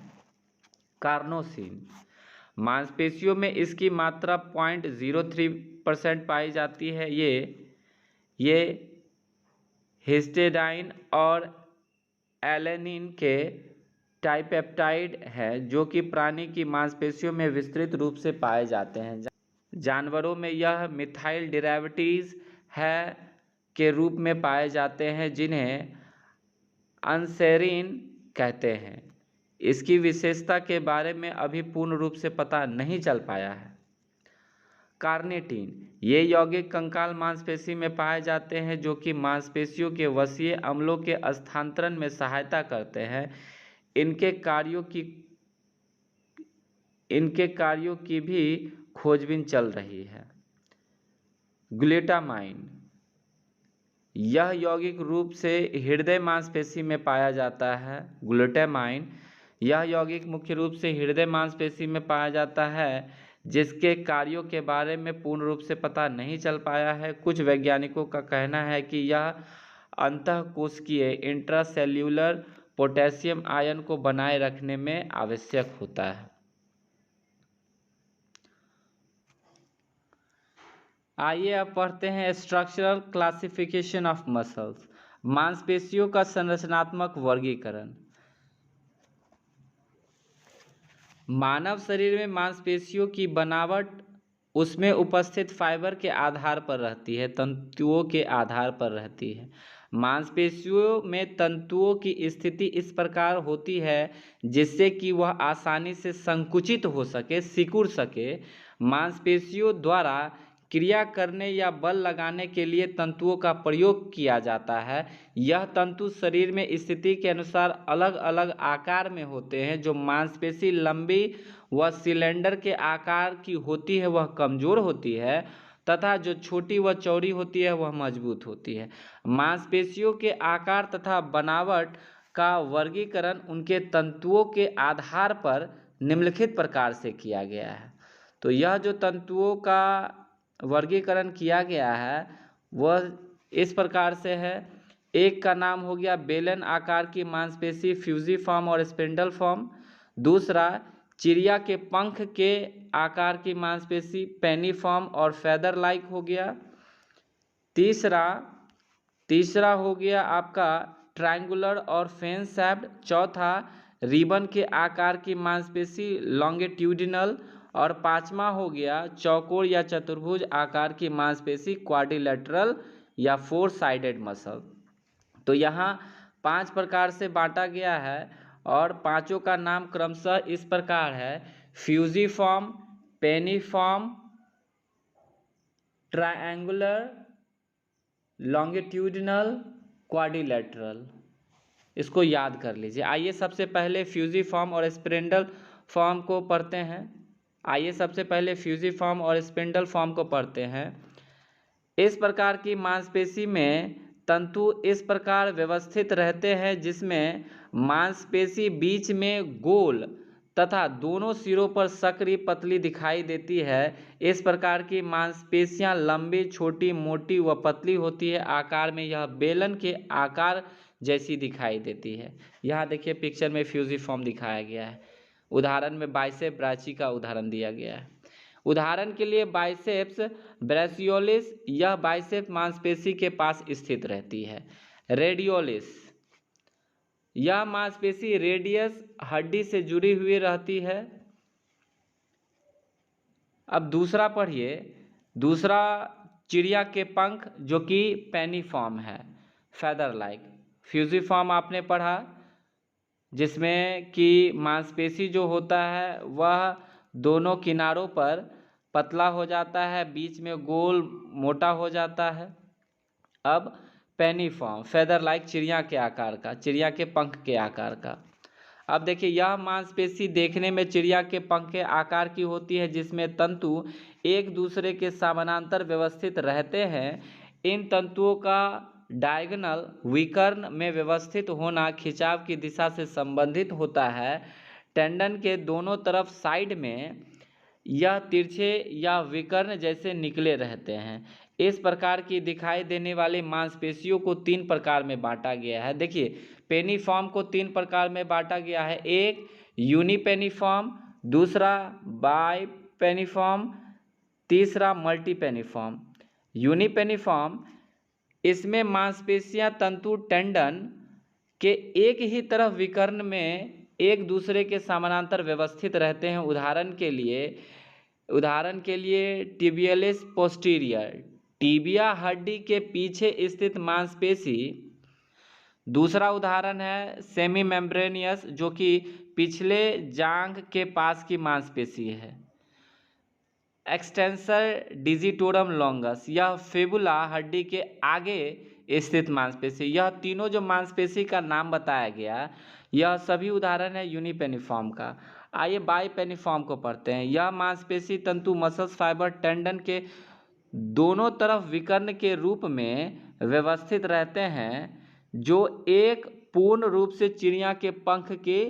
कार्नोसिन मांसपेशियों में इसकी मात्रा 0.03% पाई जाती है। ये हिस्टिडाइन और एलेनिन के टाइपेप्टाइड है जो कि प्राणी की मांसपेशियों में विस्तृत रूप से पाए जाते हैं। जानवरों में यह मिथाइल डेरिवेटिव्स है के रूप में पाए जाते हैं जिन्हें अंसेरिन कहते हैं। इसकी विशेषता के बारे में अभी पूर्ण रूप से पता नहीं चल पाया है। कार्निटिन ये यौगिक कंकाल मांसपेशी में पाए जाते हैं जो कि मांसपेशियों के वसीय अम्लों के स्थानांतरण में सहायता करते हैं। इनके कार्यों की भी खोजबीन चल रही है। ग्लूटामाइन यह यौगिक रूप से हृदय मांसपेशी में पाया जाता है। ग्लूटामाइन यह यौगिक मुख्य रूप से हृदय मांसपेशी में पाया जाता है जिसके कार्यों के बारे में पूर्ण रूप से पता नहीं चल पाया है। कुछ वैज्ञानिकों का कहना है कि यह अंतःकोशिकीय इंट्रासेल्यूलर पोटेशियम आयन को बनाए रखने में आवश्यक होता है। आइए अब पढ़ते हैं स्ट्रक्चरल क्लासिफिकेशन ऑफ मसल्स, मांसपेशियों का संरचनात्मक वर्गीकरण। मानव शरीर में मांसपेशियों की बनावट उसमें उपस्थित फाइबर के आधार पर रहती है, तंतुओं के आधार पर रहती है। मांसपेशियों में तंतुओं की स्थिति इस प्रकार होती है जिससे कि वह आसानी से संकुचित हो सके, सिकुड़ सके। मांसपेशियों द्वारा क्रिया करने या बल लगाने के लिए तंतुओं का प्रयोग किया जाता है। यह तंतु शरीर में स्थिति के अनुसार अलग अलग आकार में होते हैं। जो मांसपेशी लंबी व सिलेंडर के आकार की होती है वह कमजोर होती है, तथा जो छोटी व चौड़ी होती है वह मजबूत होती है। मांसपेशियों के आकार तथा बनावट का वर्गीकरण उनके तंतुओं के आधार पर निम्नलिखित प्रकार से किया गया है। तो यह जो तंतुओं का वर्गीकरण किया गया है वह इस प्रकार से है। एक का नाम हो गया बेलन आकार की मांसपेशी, फ्यूजिफॉर्म और स्पिंडल फॉर्म। दूसरा चिड़िया के पंख के आकार की मांसपेशी, पेनिफॉर्म और फेदर लाइक हो गया। तीसरा हो गया आपका ट्रायंगुलर और फेन शैप्ड। चौथा रिबन के आकार की मांसपेशी, लॉन्गिट्यूडिनल। और पांचवा हो गया चौकोर या चतुर्भुज आकार की मांसपेशी, क्वाड्रिलेटरल या फोर साइडेड मसल। तो यहाँ 5 प्रकार से बांटा गया है और पांचों का नाम क्रमशः इस प्रकार है: फ्यूजिफॉर्म, पेनिफॉर्म, ट्रायंगुलर, लॉन्गिट्यूडिनल, क्वाड्रिलेटरल। इसको याद कर लीजिए। आइए सबसे पहले फ्यूजिफॉर्म और स्पिंडल फॉर्म को पढ़ते हैं। इस प्रकार की मांसपेशी में तंतु इस प्रकार व्यवस्थित रहते हैं जिसमें मांसपेशी बीच में गोल तथा दोनों सिरों पर संकरी पतली दिखाई देती है। इस प्रकार की मांसपेशियां लंबी, छोटी, मोटी व पतली होती है। आकार में यह बेलन के आकार जैसी दिखाई देती है। यहाँ देखिए पिक्चर में फ्यूजिफॉर्म दिखाया गया है। उदाहरण में बाइसेप ब्राची का उदाहरण दिया गया है। उदाहरण के लिए बाइसेप्स ब्रेचियोलिस, यह बाइसेप मांसपेशी के पास स्थित रहती है। रेडियोलिस, यह मांसपेशी रेडियस हड्डी से जुड़ी हुई रहती है। अब दूसरा पढ़िए। दूसरा चिड़िया के पंख जो कि पेनिफॉर्म है, फेदर लाइक। फ्यूजिफॉर्म आपने पढ़ा जिसमें कि मांसपेशी जो होता है वह दोनों किनारों पर पतला हो जाता है, बीच में गोल मोटा हो जाता है। अब पेनिफॉर्म, फेदर लाइक, चिड़िया के आकार का, चिड़िया के पंख के आकार का। अब देखिए यह मांसपेशी देखने में चिड़िया के पंख के आकार की होती है जिसमें तंतु एक दूसरे के समानांतर व्यवस्थित रहते हैं। इन तंतुओं का डायगोनल विकर्ण में व्यवस्थित होना खिंचाव की दिशा से संबंधित होता है। टेंडन के दोनों तरफ साइड में यह तिरछे या विकर्ण जैसे निकले रहते हैं। इस प्रकार की दिखाई देने वाली मांसपेशियों को 3 प्रकार में बांटा गया है। देखिए पेनिफॉर्म को 3 प्रकार में बांटा गया है। एक यूनिपेनिफॉर्म, दूसरा बाइपेनिफॉर्म, तीसरा मल्टीपेनिफॉर्म। यूनिपेनिफॉर्म, इसमें मांसपेशियां तंतु टेंडन के एक ही तरफ विकर्ण में एक दूसरे के समानांतर व्यवस्थित रहते हैं। उदाहरण के लिए टिबियलिस पोस्टीरियर, टिबिया हड्डी के पीछे स्थित मांसपेशी। दूसरा उदाहरण है सेमी मेम्ब्रेनियस जो कि पिछले जांघ के पास की मांसपेशी है। एक्सटेंसर डिजिटोरम लॉन्गस, यह फिबुला हड्डी के आगे स्थित मांसपेशी। यह तीनों जो मांसपेशी का नाम बताया गया यह सभी उदाहरण है यूनिपेनिफॉर्म का। आइए बाइपेनिफॉर्म को पढ़ते हैं। यह मांसपेशी तंतु मसल्स फाइबर टेंडन के दोनों तरफ विकर्ण के रूप में व्यवस्थित रहते हैं जो एक पूर्ण रूप से चिड़िया के पंख की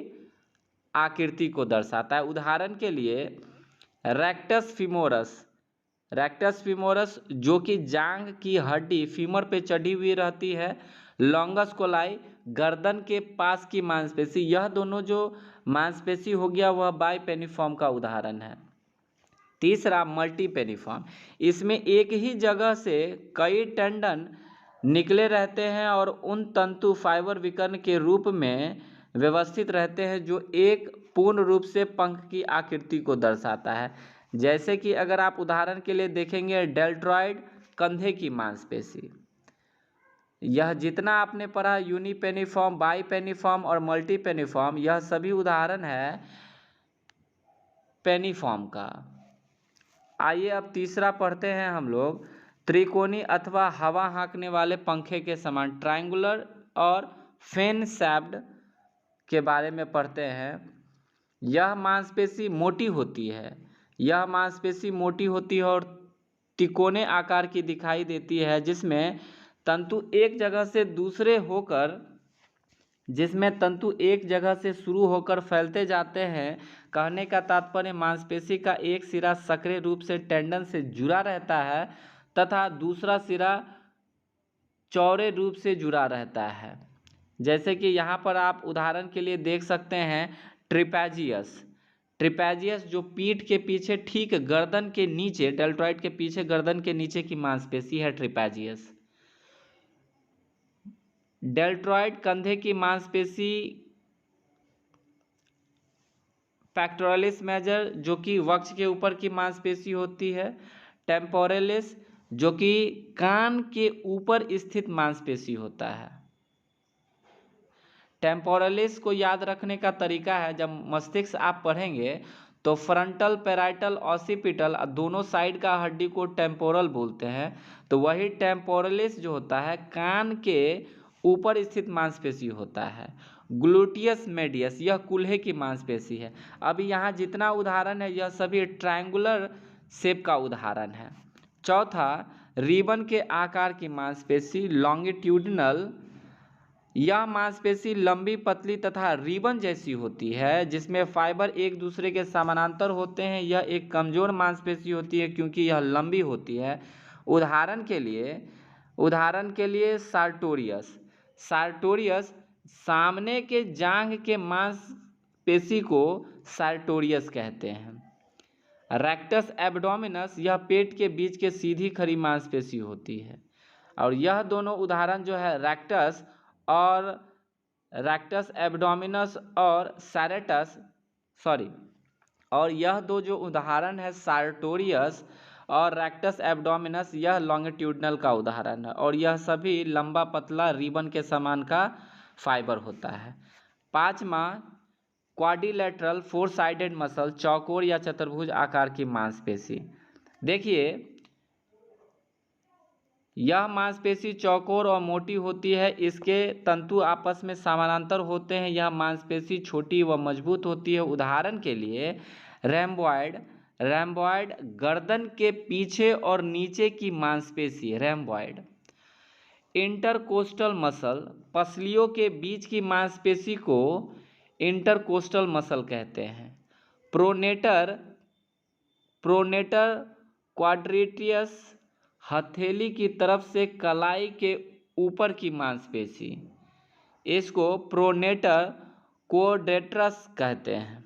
आकृति को दर्शाता है। उदाहरण के लिए रेक्टस फीमोरस जो कि जांघ की हड्डी फीमर पे चढ़ी हुई रहती है। लॉन्गस कोलाई, गर्दन के पास की मांसपेशी। यह दोनों जो मांसपेशी हो गया वह बाइपेनिफॉर्म का उदाहरण है। तीसरा मल्टीपेनिफॉर्म, इसमें एक ही जगह से कई टेंडन निकले रहते हैं और उन तंतु फाइबर विकर्ण के रूप में व्यवस्थित रहते हैं जो एक पूर्ण रूप से पंख की आकृति को दर्शाता है। जैसे कि अगर आप उदाहरण के लिए देखेंगे डेल्टॉइड कंधे की मांसपेशी, यह जितना आपने पढ़ा यूनिपेनिफॉर्म, बाईपेनिफॉर्म और मल्टीपेनिफॉर्म, यह सभी उदाहरण है पेनिफॉर्म का। आइए अब तीसरा पढ़ते हैं हम लोग, त्रिकोणी अथवा हवा हाँकने वाले पंखे के समान ट्रायंगुलर और फेन शैप्ड के बारे में पढ़ते हैं। यह मांसपेशी मोटी होती है, यह मांसपेशी मोटी होती है और तिकोने आकार की दिखाई देती है, जिसमें तंतु एक जगह से शुरू होकर फैलते जाते हैं। कहने का तात्पर्य मांसपेशी का एक सिरा सक्रिय रूप से टेंडन से जुड़ा रहता है तथा दूसरा सिरा चौड़े रूप से जुड़ा रहता है। जैसे कि यहाँ पर आप उदाहरण के लिए देख सकते हैं ट्रिपैजियस जो पीठ के पीछे ठीक गर्दन के नीचे, डेल्टॉइड के पीछे गर्दन के नीचे की मांसपेशी है ट्रिपैजियस। डेल्टॉइड कंधे की मांसपेशी पेक्टोरलिस मेजर जो कि वक्ष के ऊपर की मांसपेशी होती है। टेम्पोरलिस जो कि कान के ऊपर स्थित मांसपेशी होता है। टेम्पोरलिस को याद रखने का तरीका है, जब मस्तिष्क आप पढ़ेंगे तो फ्रंटल, पैराइटल, ऑसिपिटल दोनों साइड का हड्डी को टेम्पोरल बोलते हैं। तो वही टेम्पोरलिस जो होता है कान के ऊपर स्थित मांसपेशी होता है। ग्लूटियस मेडियस यह कूल्हे की मांसपेशी है। अभी यहाँ जितना उदाहरण है यह सभी ट्रायंगुलर शेप का उदाहरण है। चौथा, रिबन के आकार की मांसपेशी लॉन्गिट्यूडिनल, यह मांसपेशी लंबी, पतली तथा रिबन जैसी होती है, जिसमें फाइबर एक दूसरे के समानांतर होते हैं। यह एक कमजोर मांसपेशी होती है क्योंकि यह लंबी होती है। उदाहरण के लिए सार्टोरियस सामने के जांघ के मांसपेशी को सार्टोरियस कहते हैं। रेक्टस एब्डोमिनस यह पेट के बीच के सीधी खड़ी मांसपेशी होती है। और यह दोनों उदाहरण जो है रेक्टस एब्डोमिनस और यह दो जो उदाहरण है सार्टोरियस और रेक्टस एब्डोमिनस, यह लॉन्गिट्यूडिनल का उदाहरण है और यह सभी लंबा, पतला, रिबन के समान का फाइबर होता है। पांचवा, क्वाड्रिलेटरल फोर साइडेड मसल, चौकोर या चतुर्भुज आकार की मांसपेशी। देखिए यह मांसपेशी चौकोर और मोटी होती है, इसके तंतु आपस में समानांतर होते हैं। यह मांसपेशी छोटी व मजबूत होती है। उदाहरण के लिए रैम्बॉइड गर्दन के पीछे और नीचे की मांसपेशी रैम्बॉइड। इंटरकोस्टल मसल, पसलियों के बीच की मांसपेशी को इंटरकोस्टल मसल कहते हैं। प्रोनेटर क्वाड्रिटियस, हथेली की तरफ से कलाई के ऊपर की मांसपेशी, इसको प्रोनेटर क्वाड्रेटस कहते हैं।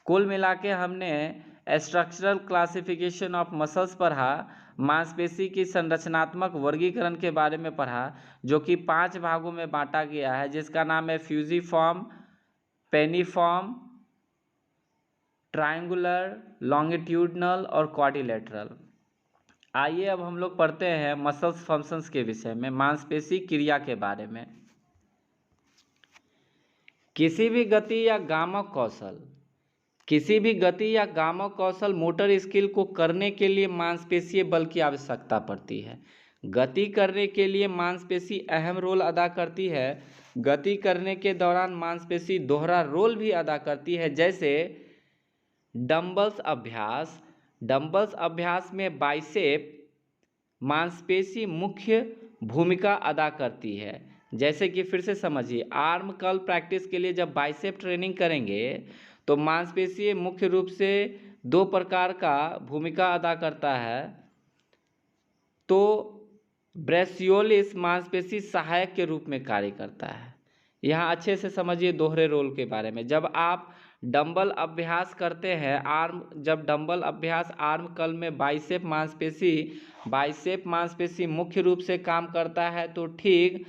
कुल मिला के हमने स्ट्रक्चरल क्लासिफिकेशन ऑफ मसल्स पढ़ा, मांसपेशी की संरचनात्मक वर्गीकरण के बारे में पढ़ा, जो कि 5 भागों में बांटा गया है, जिसका नाम है फ्यूजिफॉर्म, पेनिफॉर्म, ट्रायंगुलर, लॉन्गिट्यूडिनल और क्वाड्रिलेटरल। आइए अब हम लोग पढ़ते हैं मसल्स फंक्शंस के विषय में, मांसपेशी क्रिया के बारे में। किसी भी गति या गामक कौशल मोटर स्किल को करने के लिए मांसपेशीय बल की आवश्यकता पड़ती है। गति करने के लिए मांसपेशी अहम रोल अदा करती है। गति करने के दौरान मांसपेशी दोहरा रोल भी अदा करती है, जैसे डंबल्स अभ्यास में बाइसेप मांसपेशी मुख्य भूमिका अदा करती है। जैसे कि फिर से समझिए, आर्म कर्ल प्रैक्टिस के लिए जब बाइसेप ट्रेनिंग करेंगे तो मांसपेशी मुख्य रूप से 2 प्रकार का भूमिका अदा करता है। तो ब्रेसियोलिस मांसपेशी सहायक के रूप में कार्य करता है। यहाँ अच्छे से समझिए दोहरे रोल के बारे में। जब आप डंबल अभ्यास करते हैं, आर्म कर्ल में बाइसेप मांसपेशी मुख्य रूप से काम करता है, तो ठीक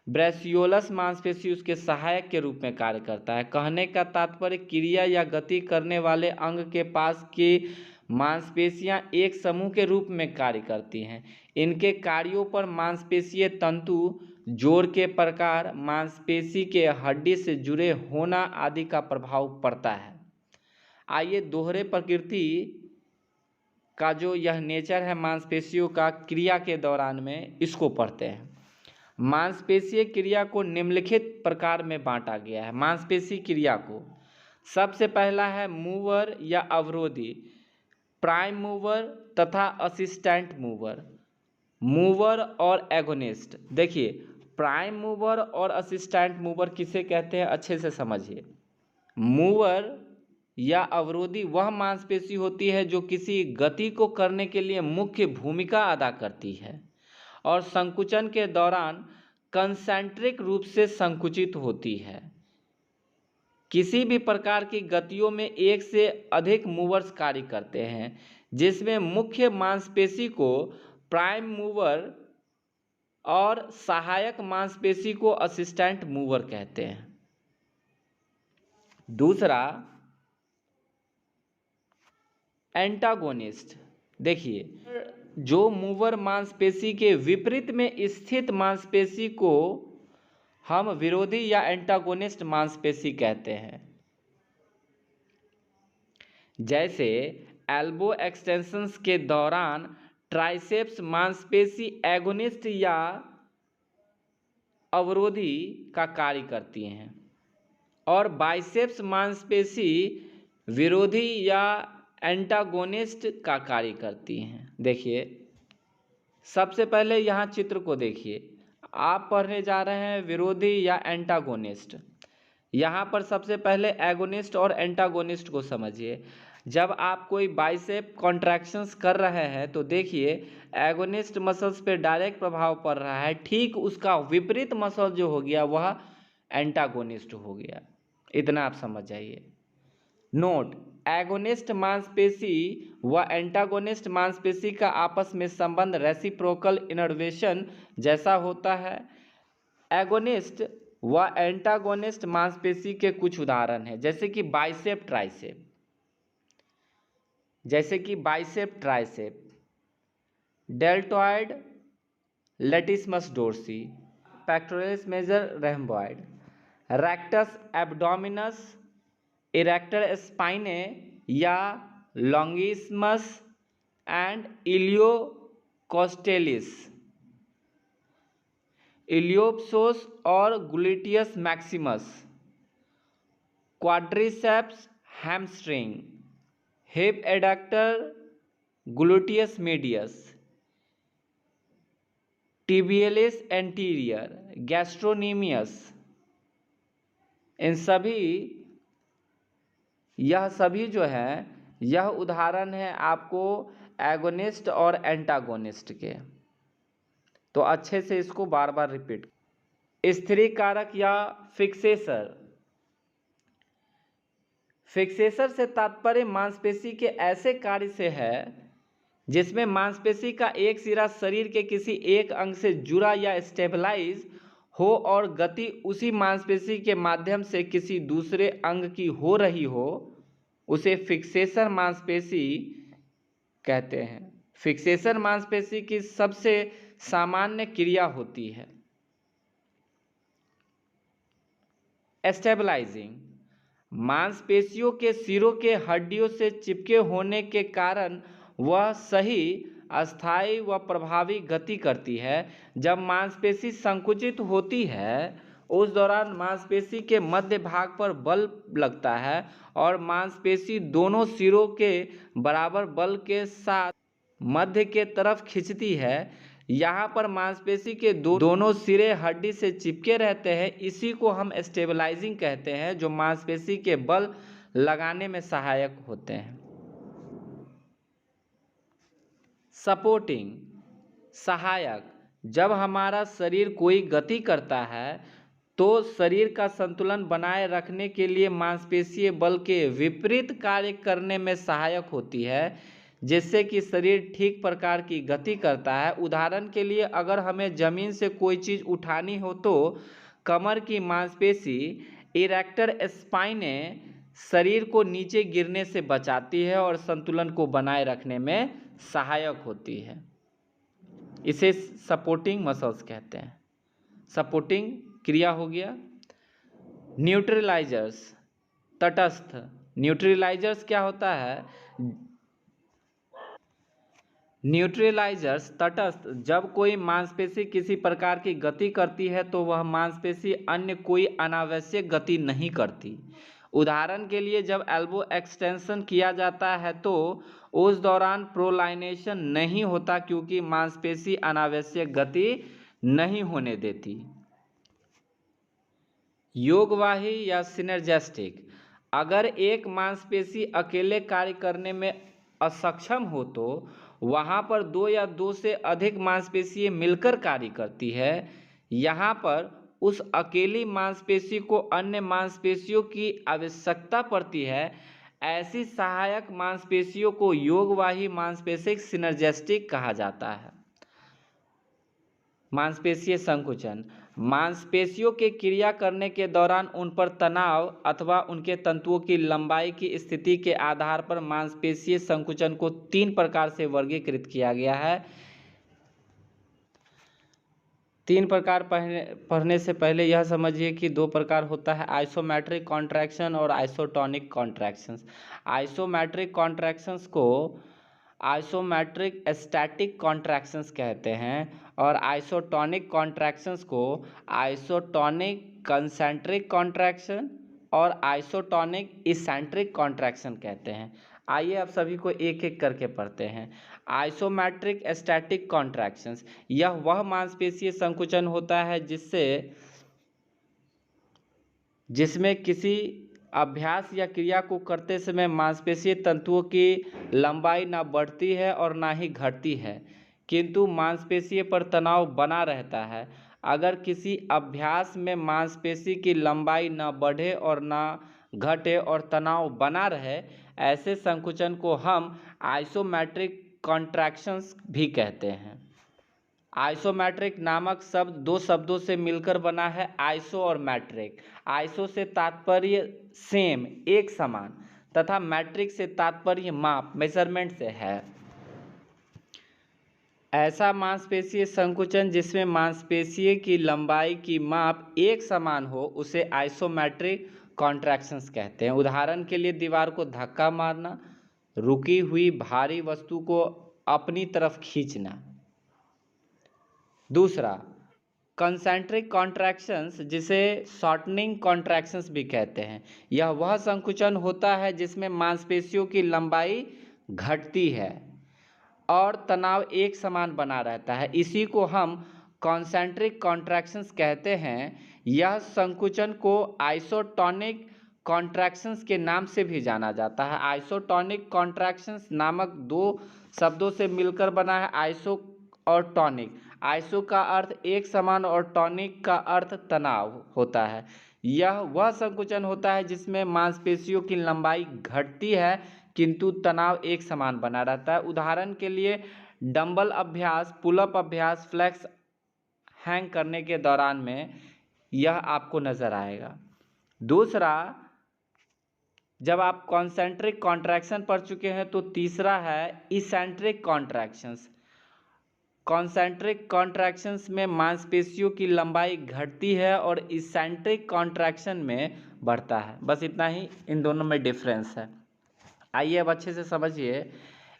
ब्रेसियोलस मांसपेशी उसके सहायक के रूप में कार्य करता है। कहने का तात्पर्य क्रिया या गति करने वाले अंग के पास की मांसपेशियां एक समूह के रूप में कार्य करती हैं। इनके कार्यों पर मांसपेशीय तंतु, जोड़ के प्रकार, मांसपेशी के हड्डी से जुड़े होना आदि का प्रभाव पड़ता है। आइए दोहरे प्रकृति का जो यह नेचर है मांसपेशियों का क्रिया के दौरान में, इसको पढ़ते हैं। मांसपेशीय क्रिया को निम्नलिखित प्रकार में बांटा गया है। मांसपेशी क्रिया को सबसे पहला है मूवर या अवरोधी, प्राइम मूवर तथा असिस्टेंट मूवर। मूवर और एगोनिस्ट। देखिए, प्राइम मूवर और असिस्टेंट मूवर किसे कहते हैं, अच्छे से समझिए। मूवर या अवरोधी वह मांसपेशी होती है जो किसी गति को करने के लिए मुख्य भूमिका अदा करती है और संकुचन के दौरान कंसेंट्रिक रूप से संकुचित होती है। किसी भी प्रकार की गतियों में एक से अधिक मूवर्स कार्य करते हैं, जिसमें मुख्य मांसपेशी को प्राइम मूवर और सहायक मांसपेशी को असिस्टेंट मूवर कहते हैं। दूसरा, एंटागोनिस्ट। देखिए, जो मूवर मांसपेशी के विपरीत में स्थित मांसपेशी को हम विरोधी या एंटागोनिस्ट मांसपेशी कहते हैं। जैसे एल्बो एक्सटेंशंस के दौरान ट्राइसेप्स मांसपेशी एगोनिस्ट या अवरोधी का कार्य करती हैं और बाइसेप्स मांसपेशी विरोधी या एंटागोनिस्ट का कार्य करती हैं। देखिए, सबसे पहले यहाँ चित्र को देखिए। आप पढ़ने जा रहे हैं विरोधी या एंटागोनिस्ट। यहाँ पर सबसे पहले एगोनिस्ट और एंटागोनिस्ट को समझिए। जब आप कोई बाइसेप कॉन्ट्रैक्शंस कर रहे हैं तो देखिए एगोनिस्ट मसल्स पे डायरेक्ट प्रभाव पड़ रहा है, ठीक उसका विपरीत मसल जो हो गया वह एंटागोनिस्ट हो गया। इतना आप समझ जाइए। नोट, एगोनिस्ट मांसपेशी व एंटागोनिस्ट मांसपेशी का आपस में संबंध रेसिप्रोकल इनर्वेशन जैसा होता है। एगोनिस्ट व एंटागोनिस्ट मांसपेशी के कुछ उदाहरण हैं, जैसे कि bicep tricep, deltoid latissimus dorsi, pectoralis major rhomboid, rectus abdominis, erector spinae या लॉन्गिस्मस एंड इलियोकोस्टेलिस, इलियोप्सोस और gluteus maximus, quadriceps hamstring, hip adductor gluteus medius, tibialis anterior, gastrocnemius. यह सभी जो है यह उदाहरण है आपको एगोनिस्ट और एंटागोनिस्ट के। तो अच्छे से इसको बार बार रिपीट। स्थिरीकारक कारक या फिक्सेसर। फिक्सेसर से तात्पर्य मांसपेशी के ऐसे कार्य से है जिसमें मांसपेशी का एक सिरा शरीर के किसी एक अंग से जुड़ा या स्टेबलाइज हो और गति उसी मांसपेशी के माध्यम से किसी दूसरे अंग की हो रही हो, उसे फिक्सेसर मांसपेशी कहते हैं। फिक्सेसर मांसपेशी की सबसे सामान्य क्रिया होती है। स्टेबलाइजिंग, मांसपेशियों के सिरों के हड्डियों से चिपके होने के कारण वह सही, अस्थायी व प्रभावी गति करती है। जब मांसपेशी संकुचित होती है उस दौरान मांसपेशी के मध्य भाग पर बल लगता है और मांसपेशी दोनों सिरों के बराबर बल के साथ मध्य के तरफ खींचती है। यहाँ पर मांसपेशी के दोनों सिरे हड्डी से चिपके रहते हैं। इसी को हम स्टेबलाइजिंग कहते हैं, जो मांसपेशी के बल लगाने में सहायक होते हैं। सपोर्टिंग, सहायक, जब हमारा शरीर कोई गति करता है तो शरीर का संतुलन बनाए रखने के लिए मांसपेशीय बल के विपरीत कार्य करने में सहायक होती है। जिससे कि शरीर ठीक प्रकार की गति करता है। उदाहरण के लिए अगर हमें जमीन से कोई चीज़ उठानी हो तो कमर की मांसपेशी इरेक्टर स्पाइने शरीर को नीचे गिरने से बचाती है और संतुलन को बनाए रखने में सहायक होती है। इसे सपोर्टिंग मसल्स कहते हैं। सपोर्टिंग क्रिया हो गया। न्यूट्रलाइजर्स, तटस्थ। न्यूट्रलाइजर्स क्या होता है? न्यूट्रलाइजर्स तटस्थ। जब कोई मांसपेशी किसी प्रकार की गति करती है तो वह मांसपेशी अन्य कोई अनावश्यक गति नहीं करती। उदाहरण के लिए जब एल्बो एक्सटेंशन किया जाता है तो उस दौरान प्रोलाइनेशन नहीं होता क्योंकि मांसपेशी अनावश्यक गति नहीं होने देती। योगवाही या सिनर्जेस्टिक। अगर एक मांसपेशी अकेले कार्य करने में असक्षम हो तो वहाँ पर दो या दो से अधिक मांसपेशियाँ मिलकर कार्य करती है। यहाँ पर उस अकेली मांसपेशी को अन्य मांसपेशियों की आवश्यकता पड़ती है। ऐसी सहायक मांसपेशियों को योगवाही मांसपेशी सिनर्जेस्टिक कहा जाता है। मांसपेशीय संकुचन। मांसपेशियों के क्रिया करने के दौरान उन पर तनाव अथवा उनके तंतुओं की लंबाई की स्थिति के आधार पर मांसपेशीय संकुचन को 3 प्रकार से वर्गीकृत किया गया है। 3 प्रकार पढ़ने से पहले यह समझिए कि 2 प्रकार होता है, आइसोमेट्रिक कॉन्ट्रैक्शन और आइसोटोनिक कॉन्ट्रैक्शंस। आइसोमेट्रिक कॉन्ट्रैक्शंस को आइसोमेट्रिक स्टैटिक कॉन्ट्रैक्शंस कहते हैं और आइसोटोनिक कॉन्ट्रैक्शंस को आइसोटोनिक कंसेंट्रिक कॉन्ट्रैक्शन और आइसोटोनिक इसेंट्रिक कॉन्ट्रैक्शन कहते हैं। आइए अब सभी को एक एक करके पढ़ते हैं। आइसोमेट्रिक स्टैटिक कॉन्ट्रैक्शंस, यह वह मांसपेशीय संकुचन होता है जिसमें किसी अभ्यास या क्रिया को करते समय मांसपेशीय तंतुओं की लंबाई न बढ़ती है और ना ही घटती है, किंतु मांसपेशी पर तनाव बना रहता है। अगर किसी अभ्यास में मांसपेशी की लंबाई न बढ़े और न घटे और तनाव बना रहे, ऐसे संकुचन को हम आइसोमेट्रिक कॉन्ट्रैक्शंस भी कहते हैं। आइसोमेट्रिक नामक शब्द 2 शब्दों से मिलकर बना है, आइसो और मैट्रिक। आइसो से तात्पर्य सेम, एक समान, तथा मैट्रिक से तात्पर्य माप, मेजरमेंट से है। ऐसा मांसपेशीय संकुचन जिसमें मांसपेशी की लंबाई की माप एक समान हो उसे आइसोमेट्रिक कॉन्ट्रैक्शंस कहते हैं। उदाहरण के लिए दीवार को धक्का मारना, रुकी हुई भारी वस्तु को अपनी तरफ खींचना। दूसरा, कंसेंट्रिक कॉन्ट्रैक्शंस, जिसे शॉर्टनिंग कॉन्ट्रैक्शंस भी कहते हैं। यह वह संकुचन होता है जिसमें मांसपेशियों की लंबाई घटती है और तनाव एक समान बना रहता है। इसी को हम कंसेंट्रिक कॉन्ट्रैक्शंस कहते हैं। यह संकुचन को आइसोटोनिक कॉन्ट्रैक्शंस के नाम से भी जाना जाता है। आइसोटोनिक कॉन्ट्रैक्शंस नामक 2 शब्दों से मिलकर बना है, आइसो और टॉनिक। आइसो का अर्थ एक समान और टॉनिक का अर्थ तनाव होता है। यह वह संकुचन होता है जिसमें मांसपेशियों की लंबाई घटती है किंतु तनाव एक समान बना रहता है। उदाहरण के लिए डंबल अभ्यास, पुलअप अभ्यास, फ्लेक्स हैंग करने के दौरान में यह आपको नजर आएगा। दूसरा, जब आप कॉन्सेंट्रिक कॉन्ट्रैक्शन पढ़ चुके हैं तो तीसरा है इसेंट्रिक कॉन्ट्रैक्शंस। कॉन्सेंट्रिक कॉन्ट्रैक्शंस में मांसपेशियों की लंबाई घटती है और इसेंट्रिक कॉन्ट्रैक्शन में बढ़ता है। बस इतना ही इन दोनों में डिफरेंस है। आइए अब अच्छे से समझिए।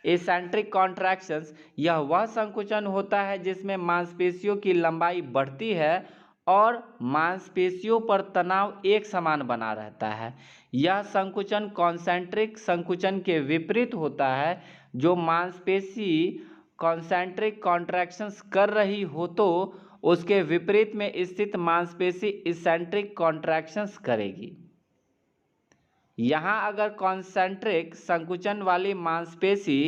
इसेंट्रिक कॉन्ट्रैक्शंस, यह वह संकुचन होता है जिसमें मांसपेशियों की लंबाई बढ़ती है और मांसपेशियों पर तनाव एक समान बना रहता है। यह संकुचन कॉन्सेंट्रिक संकुचन के विपरीत होता है। जो मांसपेशी कॉन्सेंट्रिक कॉन्ट्रैक्शंस कर रही हो तो उसके विपरीत में स्थित मांसपेशी इसेंट्रिक कॉन्ट्रैक्शंस करेगी। यहाँ अगर कॉन्सेंट्रिक संकुचन वाली मांसपेशी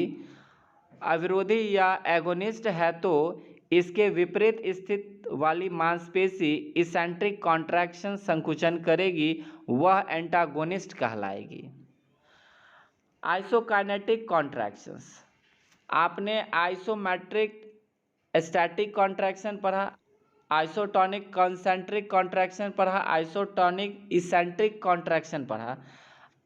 अविरोधी या एगोनिस्ट है तो इसके विपरीत स्थित वाली मांसपेशी इसेंट्रिक कॉन्ट्रैक्शन संकुचन करेगी, वह एंटागोनिस्ट कहलाएगी। आइसोकाइनेटिक कॉन्ट्रैक्शंस, आपने आइसोमेट्रिक स्टैटिक कॉन्ट्रैक्शन पढ़ा, आइसोटोनिक कॉन्सेंट्रिक कॉन्ट्रैक्शन पढ़ा, आइसोटोनिक इसेंट्रिक कॉन्ट्रैक्शन पढ़ा।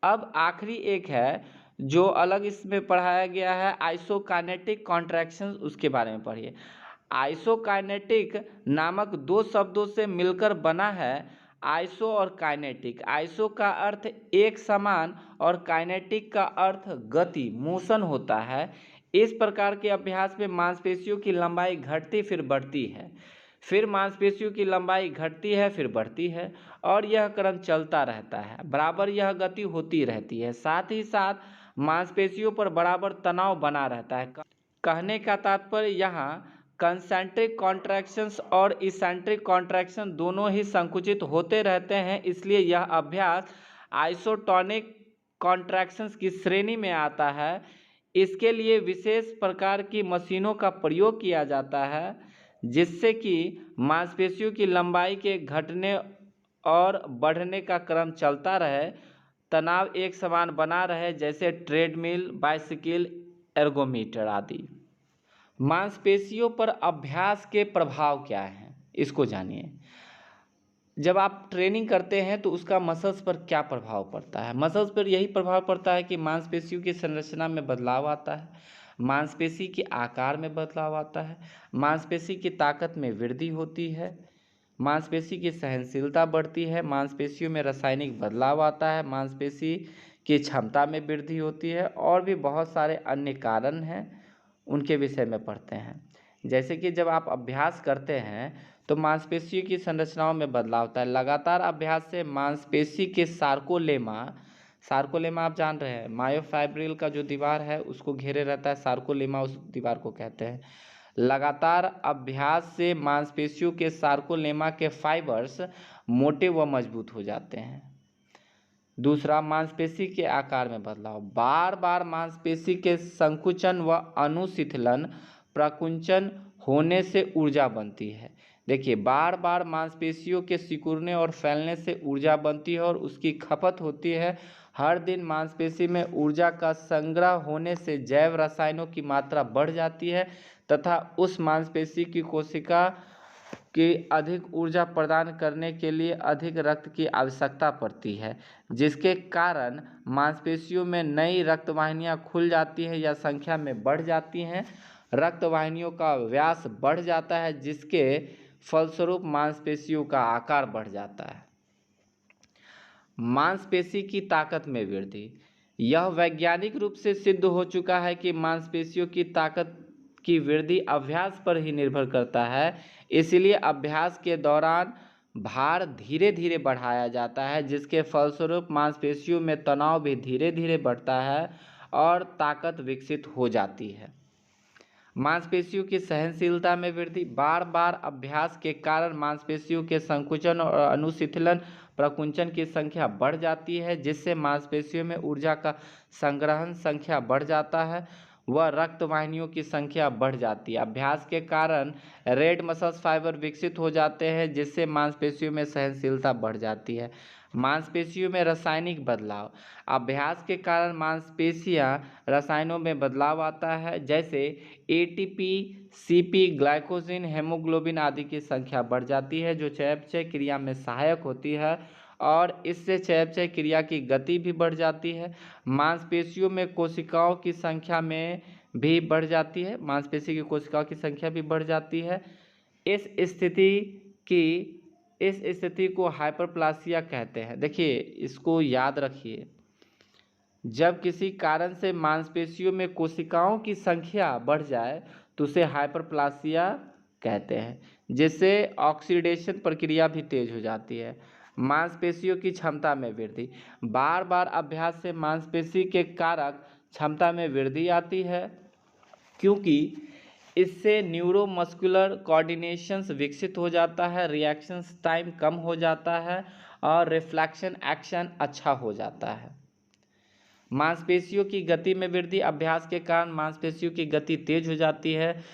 अब आखिरी एक है जो अलग इसमें पढ़ाया गया है, आइसोकाइनेटिक कॉन्ट्रैक्शन, उसके बारे में पढ़िए। आइसोकाइनेटिक नामक दो शब्दों से मिलकर बना है आइसो और काइनेटिक। आइसो का अर्थ एक समान और काइनेटिक का अर्थ गति, मोशन होता है। इस प्रकार के अभ्यास में मांसपेशियों की लंबाई घटती फिर बढ़ती है, फिर मांसपेशियों की लंबाई घटती है फिर बढ़ती है, और यह क्रम चलता रहता है। बराबर यह गति होती रहती है, साथ ही साथ मांसपेशियों पर बराबर तनाव बना रहता है। कहने का तात्पर्य यहाँ कंसेंट्रिक कॉन्ट्रैक्शंस और इसेंट्रिक कॉन्ट्रैक्शन दोनों ही संकुचित होते रहते हैं, इसलिए यह अभ्यास आइसोटोनिक कॉन्ट्रैक्शंस की श्रेणी में आता है। इसके लिए विशेष प्रकार की मशीनों का प्रयोग किया जाता है जिससे कि मांसपेशियों की लंबाई के घटने और बढ़ने का क्रम चलता रहे, तनाव एक समान बना रहे, जैसे ट्रेडमिल, बाइसिकल, एर्गोमीटर आदि। मांसपेशियों पर अभ्यास के प्रभाव क्या हैं, इसको जानिए। जब आप ट्रेनिंग करते हैं तो उसका मसल्स पर क्या प्रभाव पड़ता है? मसल्स पर यही प्रभाव पड़ता है कि मांसपेशियों की संरचना में बदलाव आता है, मांसपेशी के आकार में बदलाव आता है, मांसपेशी की ताकत में वृद्धि होती है, मांसपेशी की सहनशीलता बढ़ती है, मांसपेशियों में रासायनिक बदलाव आता है, मांसपेशी की क्षमता में वृद्धि होती है, और भी बहुत सारे अन्य कारण हैं, उनके विषय में पढ़ते हैं। जैसे कि जब आप अभ्यास करते हैं तो मांसपेशियों की संरचनाओं में बदलाव होता है। लगातार अभ्यास से मांसपेशी के सार्कोलेमा आप जान रहे हैं, मायोफाइब्रिल का जो दीवार है उसको घेरे रहता है, सार्कोलेमा उस दीवार को कहते हैं। लगातार अभ्यास से मांसपेशियों के सार्कोलेमा के फाइबर्स मोटे व मजबूत हो जाते हैं। दूसरा, मांसपेशी के आकार में बदलाव। बार बार मांसपेशी के संकुचन व अनुशिथिलन, प्रकुंचन होने से ऊर्जा बनती है। देखिए, बार बार मांसपेशियों के सिकुड़ने और फैलने से ऊर्जा बनती है और उसकी खपत होती है। हर दिन मांसपेशी में ऊर्जा का संग्रह होने से जैव रसायनों की मात्रा बढ़ जाती है तथा उस मांसपेशी की कोशिका की अधिक ऊर्जा प्रदान करने के लिए अधिक रक्त की आवश्यकता पड़ती है, जिसके कारण मांसपेशियों में नई रक्तवाहिनियां खुल जाती हैं या संख्या में बढ़ जाती हैं। रक्तवाहिनियों का व्यास बढ़ जाता है जिसके फलस्वरूप मांसपेशियों का आकार बढ़ जाता है। मांसपेशी की ताकत में वृद्धि। यह वैज्ञानिक रूप से सिद्ध हो चुका है कि मांसपेशियों की ताकत की वृद्धि अभ्यास पर ही निर्भर करता है, इसलिए अभ्यास के दौरान भार धीरे धीरे बढ़ाया जाता है, जिसके फलस्वरूप मांसपेशियों में तनाव भी धीरे धीरे बढ़ता है और ताकत विकसित हो जाती है। मांसपेशियों की सहनशीलता में वृद्धि। बार बार अभ्यास के कारण मांसपेशियों के संकुचन और अनुशिथिलन, प्रकुंचन की संख्या बढ़ जाती है, जिससे मांसपेशियों में ऊर्जा का संग्रहण संख्या बढ़ जाता है व रक्तवाहिनियों की संख्या बढ़ जाती है। अभ्यास के कारण रेड मसल्स फाइबर विकसित हो जाते हैं, जिससे मांसपेशियों में सहनशीलता बढ़ जाती है। मांसपेशियों में रासायनिक बदलाव। अभ्यास के कारण मांसपेशियां रसायनों में बदलाव आता है, जैसे एटीपी, सीपी, ग्लाइकोजिन, हेमोग्लोबिन आदि की संख्या बढ़ जाती है, जो चयापचय क्रिया में सहायक होती है और इससे चयापचय क्रिया की गति भी बढ़ जाती है। मांसपेशियों में कोशिकाओं की संख्या में भी बढ़ जाती है, मांसपेशी की कोशिकाओं की संख्या भी बढ़ जाती है। इस स्थिति को हाइपरप्लासिया कहते हैं। देखिए, इसको याद रखिए, जब किसी कारण से मांसपेशियों में कोशिकाओं की संख्या बढ़ जाए तो उसे हाइपरप्लासिया कहते हैं, जिससे ऑक्सीडेशन प्रक्रिया भी तेज हो जाती है। मांसपेशियों की क्षमता में वृद्धि। बार बार अभ्यास से मांसपेशी के कारक क्षमता में वृद्धि आती है, क्योंकि इससे न्यूरोमस्कुलर कोऑर्डिनेशंस विकसित हो जाता है, रिएक्शंस टाइम कम हो जाता है और रिफ्लेक्शन एक्शन अच्छा हो जाता है। मांसपेशियों की गति में वृद्धि। अभ्यास के कारण मांसपेशियों की गति तेज हो जाती है,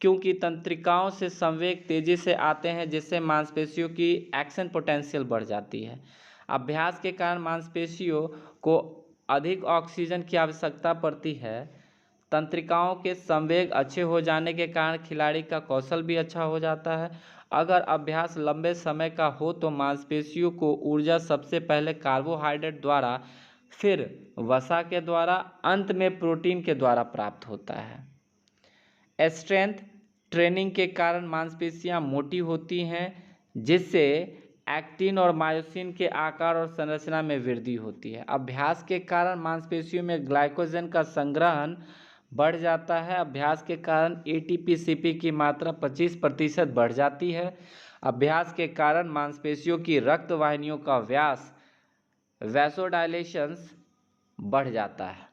क्योंकि तंत्रिकाओं से संवेग तेजी से आते हैं, जिससे मांसपेशियों की एक्शन पोटेंशियल बढ़ जाती है। अभ्यास के कारण मांसपेशियों को अधिक ऑक्सीजन की आवश्यकता पड़ती है, तंत्रिकाओं के संवेग अच्छे हो जाने के कारण खिलाड़ी का कौशल भी अच्छा हो जाता है। अगर अभ्यास लंबे समय का हो तो मांसपेशियों को ऊर्जा सबसे पहले कार्बोहाइड्रेट द्वारा, फिर वसा के द्वारा, अंत में प्रोटीन के द्वारा प्राप्त होता है। स्ट्रेंथ ट्रेनिंग के कारण मांसपेशियां मोटी होती हैं, जिससे एक्टिन और मायोसिन के आकार और संरचना में वृद्धि होती है। अभ्यास के कारण मांसपेशियों में ग्लाइकोजन का संग्रहण बढ़ जाता है। अभ्यास के कारण एटीपी सीपी की मात्रा 25% बढ़ जाती है। अभ्यास के कारण मांसपेशियों की रक्त वाहिनियों का व्यास, वैसोडायलेशंस, बढ़ जाता है।